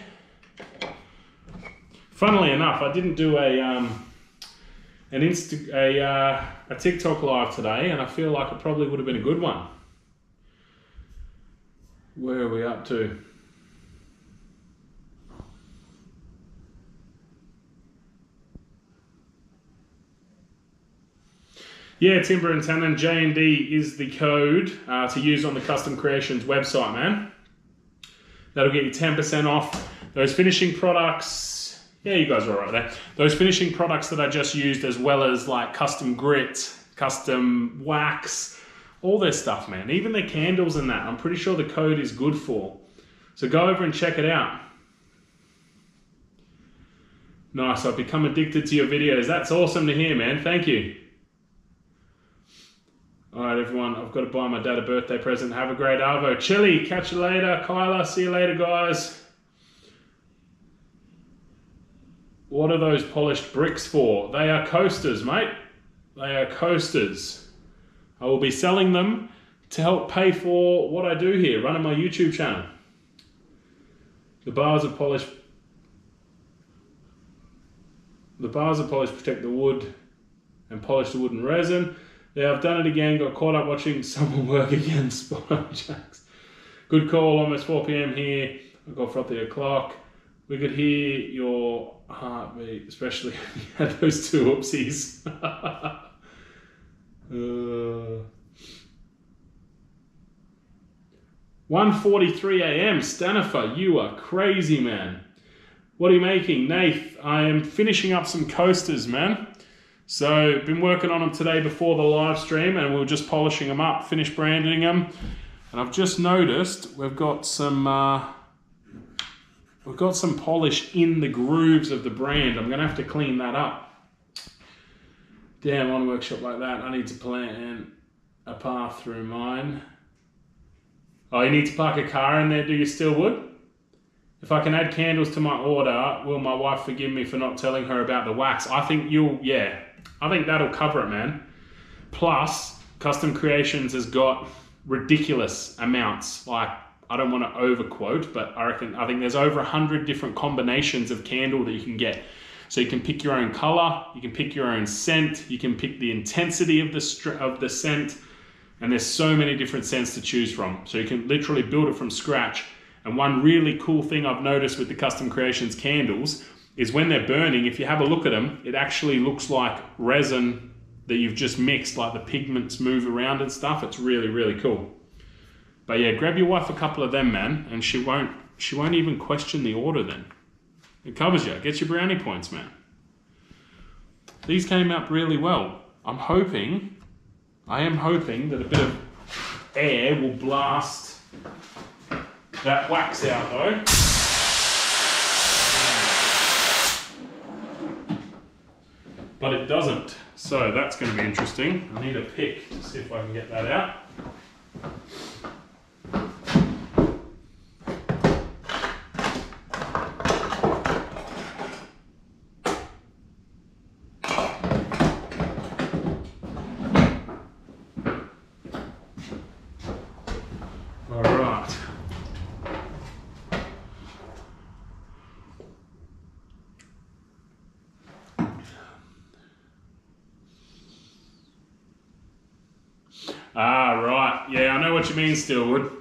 Funnily enough, I didn't do a TikTok live today, and I feel like it probably would have been a good one. Where are we up to? Yeah, Timber and Tannin, J&D is the code to use on the Custom Creations website, man. That'll get you 10% off those finishing products. Yeah, you guys are all right there. Those finishing products that I just used, as well as like custom grit, custom wax, all their stuff, man. Even their candles and that, I'm pretty sure the code is good for. So go over and check it out. Nice, I've become addicted to your videos. That's awesome to hear, man. Thank you. All right, everyone, I've got to buy my dad a birthday present. Have a great Arvo. Chili, catch you later. Kyla, see you later, guys. What are those polished bricks for? They are coasters, mate. They are coasters. I will be selling them to help pay for what I do here, running my YouTube channel. The bars of polish protect the wood and polish the wood and resin. Yeah, I've done it again, got caught up watching someone work again, spot on, Jacks. Good call, almost 4 p.m. here. I got frothy o'clock. We could hear your heartbeat, especially when you had those two oopsies. 1:43 a.m. Stanifer, you are crazy, man. What are you making? Nath, I am finishing up some coasters, man. So, been working on them today before the live stream, and we're just polishing them up, finish branding them. And I've just noticed we've got some polish in the grooves of the brand. I'm gonna have to clean that up. Damn, on a workshop like that, I need to plan a path through mine. Oh, you need to park a car in there, do you still would? If I can add candles to my order, will my wife forgive me for not telling her about the wax? I think I think that'll cover it, man. Plus, Custom Creations has got ridiculous amounts. Like, I don't want to overquote, but I think there's over 100 different combinations of candle that you can get. So you can pick your own color, you can pick your own scent, you can pick the intensity of the scent, and there's so many different scents to choose from. So you can literally build it from scratch. And one really cool thing I've noticed with the Custom Creations candles is when they're burning, if you have a look at them, it actually looks like resin that you've just mixed, like the pigments move around and stuff. It's really, really cool. But yeah, grab your wife a couple of them, man, and she won't even question the order then. It covers you. It gets your brownie points, man. These came up really well. I am hoping that a bit of air will blast that wax out though. But it doesn't. So that's going to be interesting. I need a pick to see if I can get that out. Ah, right. Yeah, I know what you mean, Steelwood.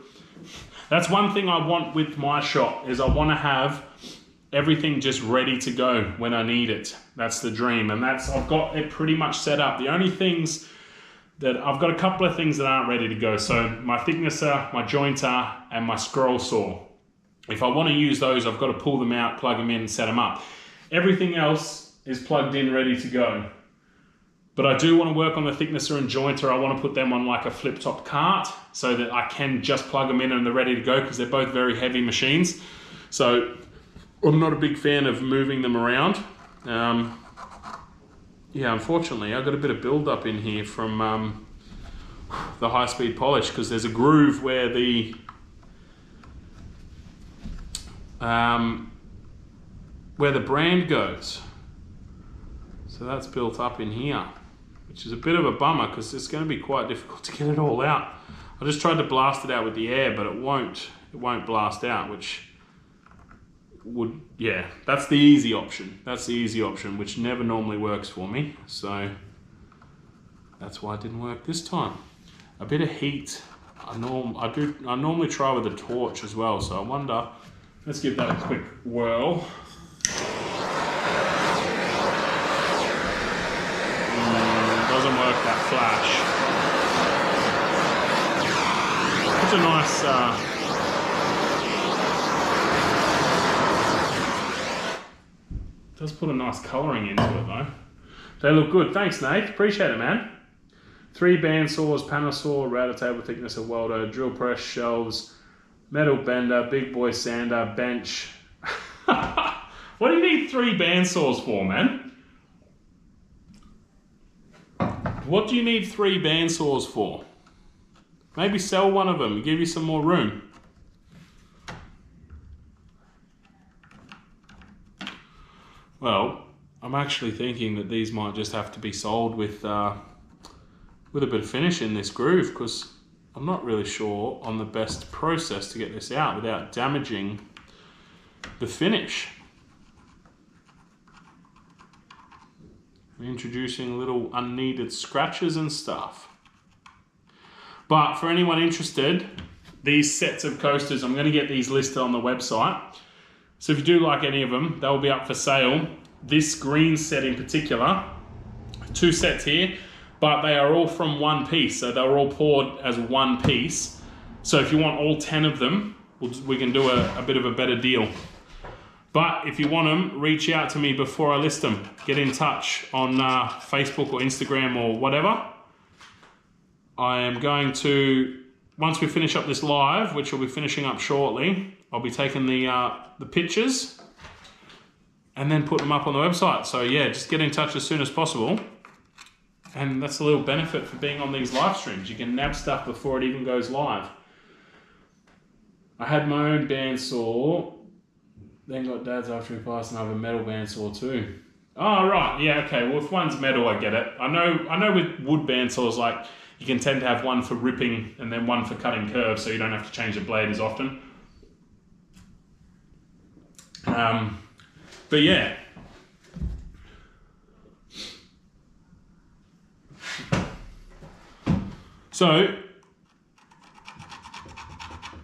That's one thing I want with my shop, is I want to have everything just ready to go when I need it. That's the dream. And I've got it pretty much set up. The only things that I've got a couple of things that aren't ready to go. So my thicknesser, my jointer, and my scroll saw. If I want to use those, I've got to pull them out, plug them in, and set them up. Everything else is plugged in, ready to go. But I do want to work on the thicknesser and jointer. I want to put them on like a flip-top cart so that I can just plug them in and they're ready to go, because they're both very heavy machines. So I'm not a big fan of moving them around. Yeah, unfortunately, I've got a bit of build-up in here from the high-speed polish, because there's a groove where the brand goes. So that's built up in here, which is a bit of a bummer because it's going to be quite difficult to get it all out. I just tried to blast it out with the air, but it won't blast out, which would, yeah, that's the easy option. That's the easy option, which never normally works for me. So that's why it didn't work this time. A bit of heat. I normally try with a torch as well, so I wonder, let's give that a quick whirl. Doesn't work, that flash. It's a nice does put a nice colouring into it though. They look good. Thanks, Nate. Appreciate it, man. 3 bandsaws, panel saw, router table thicknesser, welder, drill press, shelves, metal bender, big boy sander, bench. What do you need 3 bandsaws for, man? What do you need 3 bandsaws for? Maybe sell one of them and give you some more room. Well, I'm actually thinking that these might just have to be sold with a bit of finish in this groove, because I'm not really sure on the best process to get this out without damaging the finish. Introducing little unneeded scratches and stuff. But for anyone interested, these sets of coasters, I'm going to get these listed on the website. So if you do like any of them, they'll be up for sale. This green set in particular, 2 sets here, but they are all from one piece. So they're all poured as one piece. So if you want all 10 of them, we can do a bit of a better deal. But if you want them, reach out to me before I list them. Get in touch on Facebook or Instagram or whatever. I am going to, once we finish up this live, which we'll be finishing up shortly, I'll be taking the pictures and then put them up on the website. So yeah, just get in touch as soon as possible. And that's a little benefit for being on these live streams. You can nab stuff before it even goes live. I had my own bandsaw then got Dad's after he passed, and I have a metal bandsaw too. Oh, right, yeah, okay. Well, if one's metal, I get it. I know with wood bandsaws, like, you can tend to have one for ripping and then one for cutting curves, so you don't have to change the blade as often. But yeah. So,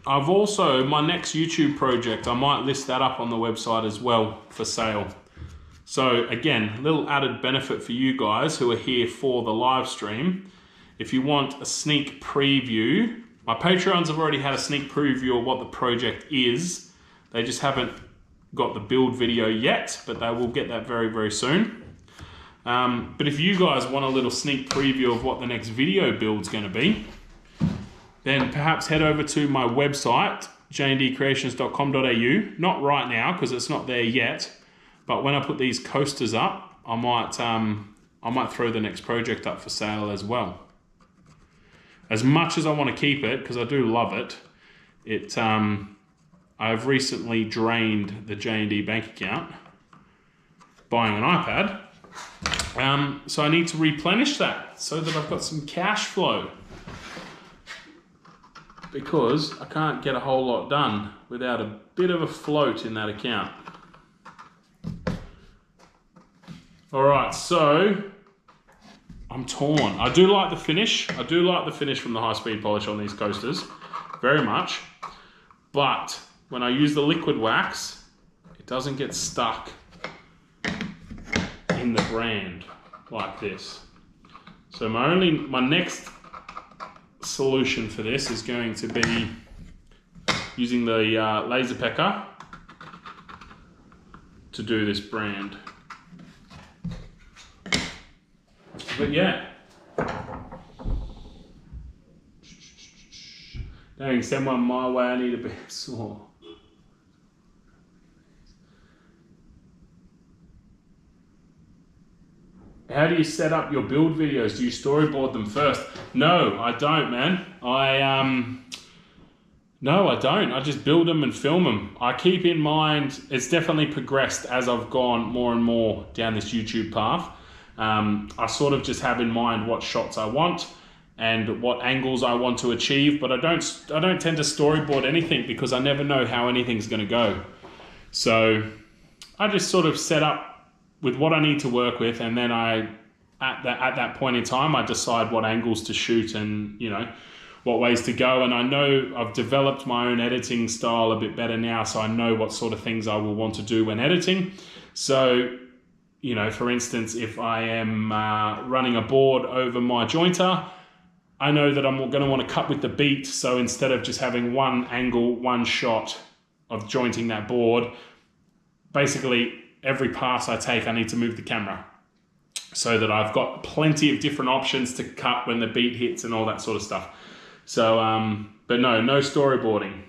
I've also, my next YouTube project, I might list that up on the website as well for sale. So again, a little added benefit for you guys who are here for the live stream. If you want a sneak preview, my Patreons have already had a sneak preview of what the project is. They just haven't got the build video yet, but they will get that very, very soon. But if you guys want a little sneak preview of what the next video build's going to be, then perhaps head over to my website, jndcreations.com.au. Not right now, because it's not there yet. But when I put these coasters up, I might throw the next project up for sale as well. As much as I want to keep it, because I do love it, I've recently drained the J&D bank account buying an iPad. So I need to replenish that so that I've got some cash flow. Because I can't get a whole lot done without a bit of a float in that account. All right, so I'm torn. I do like the finish. I do like the finish from the high-speed polish on these coasters, very much. But when I use the liquid wax, it doesn't get stuck in the brand like this. So my next solution for this is going to be using the laser pecker to do this brand. But yeah. Dang, send one my way, I need a bit of saw. How do you set up your build videos? Do you storyboard them first? No, I don't, man. No, I don't. I just build them and film them. I keep in mind, it's definitely progressed as I've gone more and more down this YouTube path. I sort of just have in mind what shots I want and what angles I want to achieve, but I don't tend to storyboard anything because I never know how anything's going to go. So I just sort of set up with what I need to work with, and then at that point in time, I decide what angles to shoot and, you know, what ways to go. And I know I've developed my own editing style a bit better now, so I know what sort of things I will want to do when editing. So, you know, for instance, if I am running a board over my jointer, I know that I'm going to want to cut with the beat. So instead of just having one angle, one shot of jointing that board, basically every pass I take, I need to move the camera so that I've got plenty of different options to cut when the beat hits and all that sort of stuff. So, but no storyboarding.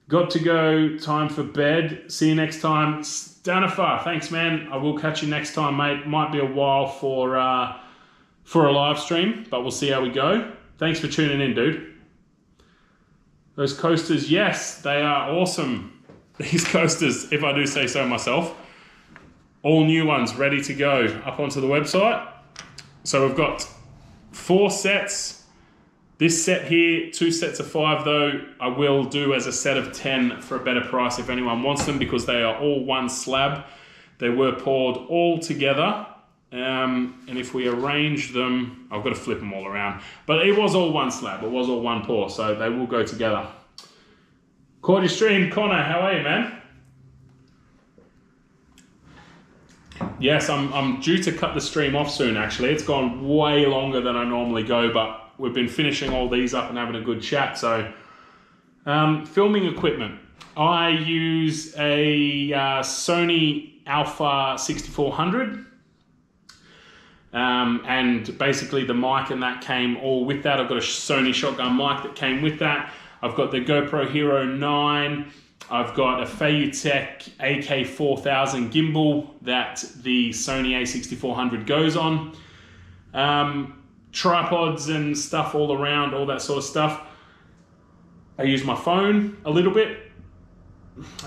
Got to go, time for bed. See you next time. Stanifer, thanks, man. I will catch you next time, mate. Might be a while for a live stream, but we'll see how we go. Thanks for tuning in, dude. Those coasters, yes, they are awesome. These coasters, if I do say so myself. All new ones ready to go up onto the website. So we've got 4 sets. This set here, 2 sets of 5 though, I will do as a set of 10 for a better price if anyone wants them, because they are all one slab. They were poured all together. And if we arrange them, I've got to flip them all around. But it was all one slab, it was all one pour, so they will go together. Caught your stream, Connor, how are you, man? Yes, I'm due to cut the stream off soon, actually. It's gone way longer than I normally go, but we've been finishing all these up and having a good chat. So, filming equipment. I use a Sony Alpha 6400. And basically the mic and that came all with that. I've got a Sony shotgun mic that came with that. I've got the GoPro Hero 9. I've got a Feiyutech AK4000 gimbal that the Sony A6400 goes on. Tripods and stuff all around, all that sort of stuff. I use my phone a little bit.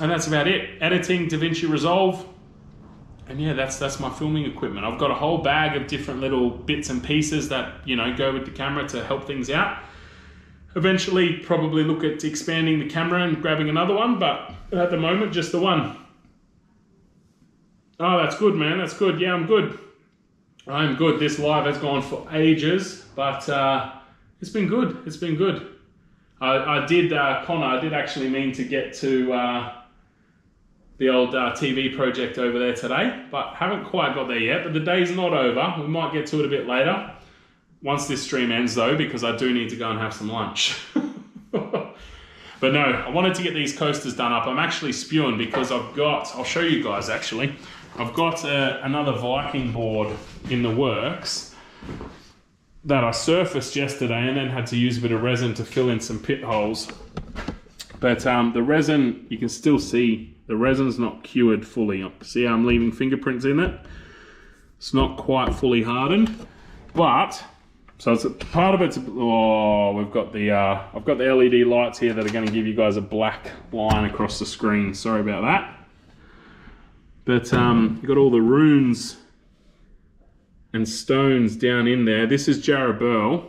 And that's about it. Editing, DaVinci Resolve. And yeah, that's my filming equipment. I've got a whole bag of different little bits and pieces that, you know, go with the camera to help things out. Eventually, probably look at expanding the camera and grabbing another one, but at the moment, just the one. Oh, that's good, man. That's good. Yeah, I'm good. I'm good. This live has gone for ages, but it's been good. It's been good. I did, Connor, I did actually mean to get to the old TV project over there today, but haven't quite got there yet. But the day's not over. We might get to it a bit later. Once this stream ends though, because I do need to go and have some lunch. But no, I wanted to get these coasters done up. I'm actually spewing because I've got, I'll show you guys actually, I've got another Viking board in the works that I surfaced yesterday and then had to use a bit of resin to fill in some pit holes. But the resin, you can still see the resin's not cured fully. See how I'm leaving fingerprints in it? It's not quite fully hardened, but so it's part of it's. Oh, we've got the I've got the LED lights here that are going to give you guys a black line across the screen. Sorry about that. But you've got all the runes and stones down in there. This is Jarrah,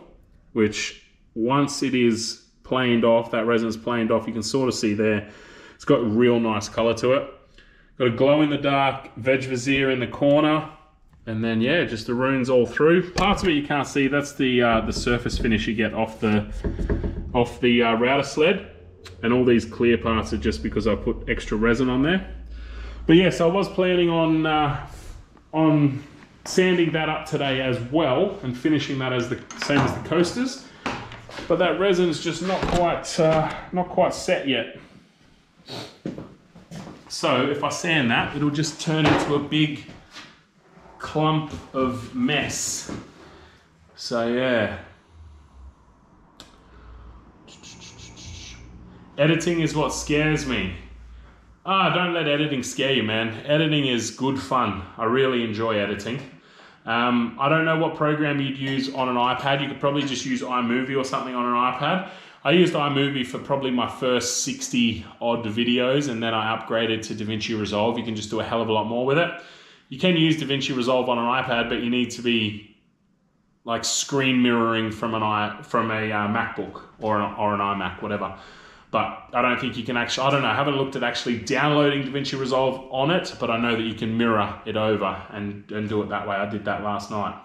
which once it is planed off, that resin's planed off, you can sort of see there. It's got a real nice color to it. Got a glow in the dark veg vizier in the corner. And then yeah, just the runes all through. Parts of it you can't see. That's the surface finish you get off the router sled, and all these clear parts are just because I put extra resin on there. But yes, I was planning on sanding that up today as well and finishing that as the same as the coasters. But that resin's just not quite set yet. So if I sand that, it'll just turn into a big clump of mess. So yeah, editing is what scares me. Don't let editing scare you, man. Editing is good fun. I really enjoy editing. I don't know what program you'd use on an iPad. You could probably just use iMovie or something on an iPad. I used iMovie for probably my first 60 odd videos, and then I upgraded to DaVinci Resolve. You can just do a hell of a lot more with it. You can use DaVinci Resolve on an iPad, but you need to be like screen mirroring from a MacBook or an iMac, whatever. But I don't think you can actually, I don't know, I haven't looked at actually downloading DaVinci Resolve on it, but I know that you can mirror it over and do it that way. I did that last night.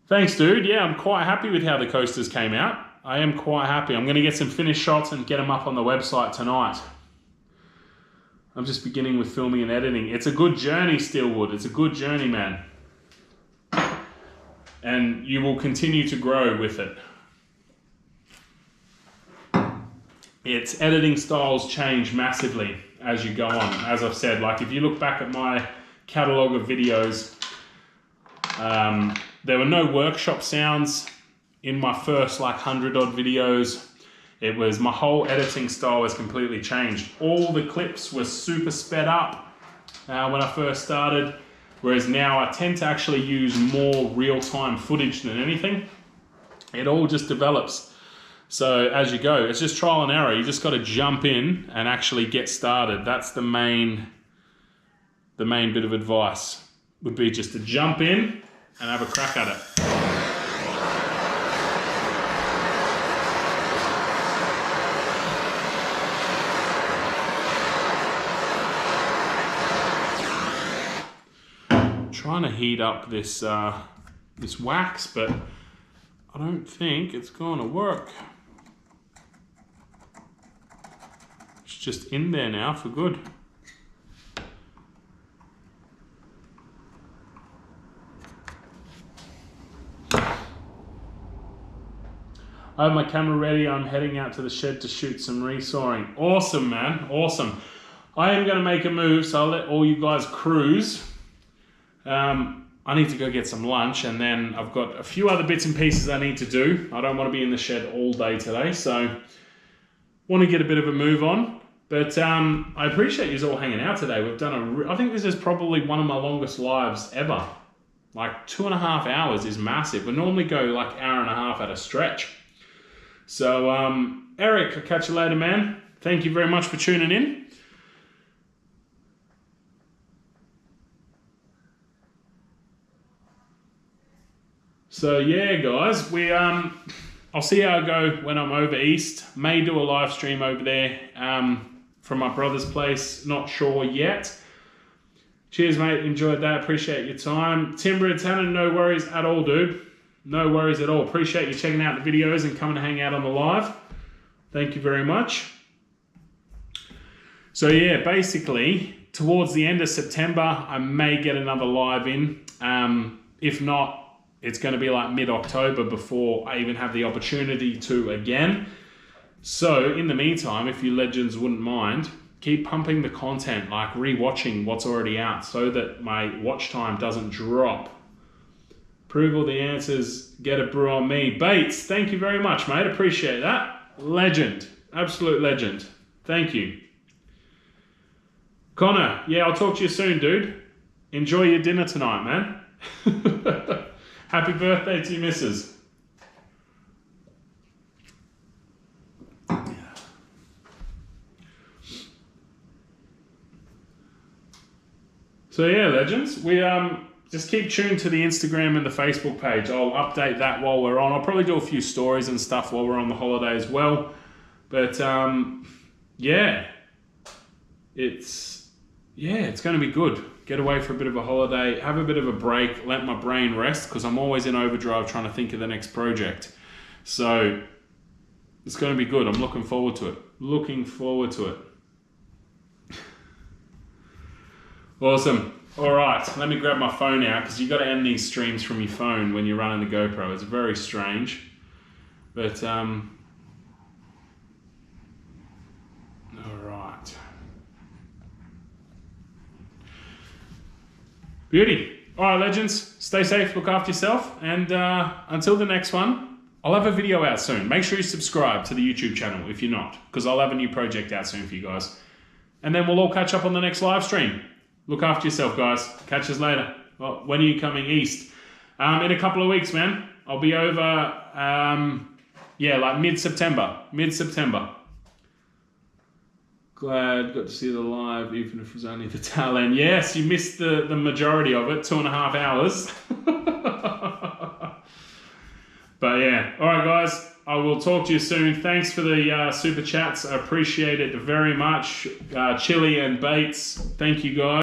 Thanks, dude. Yeah, I'm quite happy with how the coasters came out. I am quite happy. I'm going to get some finished shots and get them up on the website tonight. I'm just beginning with filming and editing. It's a good journey, Steelwood. It's a good journey, man. And you will continue to grow with it. Its editing styles change massively as you go on. As I've said, like if you look back at my catalog of videos, there were no workshop sounds in my first like 100 odd videos. It was, my whole editing style has completely changed. All the clips were super sped up when I first started, whereas now I tend to actually use more real-time footage than anything. It all just develops. So as you go, it's just trial and error. You just got to jump in and actually get started. That's the main bit of advice, would be just to jump in and have a crack at it. Trying to heat up this this wax, but I don't think it's going to work. It's just in there now for good. I have my camera ready. I'm heading out to the shed to shoot some resawing. Awesome, man. Awesome. I am going to make a move, so I'll let all you guys cruise. I need to go get some lunch, and then I've got a few other bits and pieces I need to do. I don't want to be in the shed all day today, so want to get a bit of a move on. But I appreciate you all hanging out today. We've done I think this is probably one of my longest lives ever. Like 2.5 hours is massive. We normally go like 1.5 hours at a stretch. So Eric, I'll catch you later, man. Thank you very much for tuning in. So yeah, guys, I'll see how I go when I'm over east. May do a live stream over there from my brother's place. Not sure yet. Cheers, mate. Enjoyed that. Appreciate your time. Timber Tannin, no worries at all, dude. No worries at all. Appreciate you checking out the videos and coming to hang out on the live. Thank you very much. So yeah, basically, towards the end of September, I may get another live in. If not, it's going to be like mid-October before I even have the opportunity to again. So in the meantime, if you legends wouldn't mind, keep pumping the content, like rewatching what's already out so that my watch time doesn't drop. Prove all the answers, get a brew on me. Bates, thank you very much, mate. Appreciate that. Legend. Absolute legend. Thank you. Connor, yeah, I'll talk to you soon, dude. Enjoy your dinner tonight, man. Happy birthday to your missus. So yeah, legends, we just keep tuned to the Instagram and the Facebook page. I'll update that while we're on. I'll probably do a few stories and stuff while we're on the holiday as well. But yeah, it's going to be good. Get away for a bit of a holiday, have a bit of a break, let my brain rest, because I'm always in overdrive trying to think of the next project. So it's going to be good. I'm looking forward to it. Looking forward to it. Awesome. All right, let me grab my phone out, because you've got to end these streams from your phone when you're running the GoPro. It's very strange. But, all right. Beauty. All right, legends, stay safe, look after yourself, and until the next one, I'll have a video out soon. Make sure you subscribe to the YouTube channel if you're not, because I'll have a new project out soon for you guys. And then we'll all catch up on the next live stream. Look after yourself, guys. Catch us later. Well, when are you coming east? In a couple of weeks, man. I'll be over, yeah, like mid-September. Mid-September. Glad got to see the live, even if it was only the tail end. Yes, you missed the majority of it, 2.5 hours. But yeah, all right, guys, I will talk to you soon. Thanks for the super chats. I appreciate it very much. Chili and Bates, thank you, guys.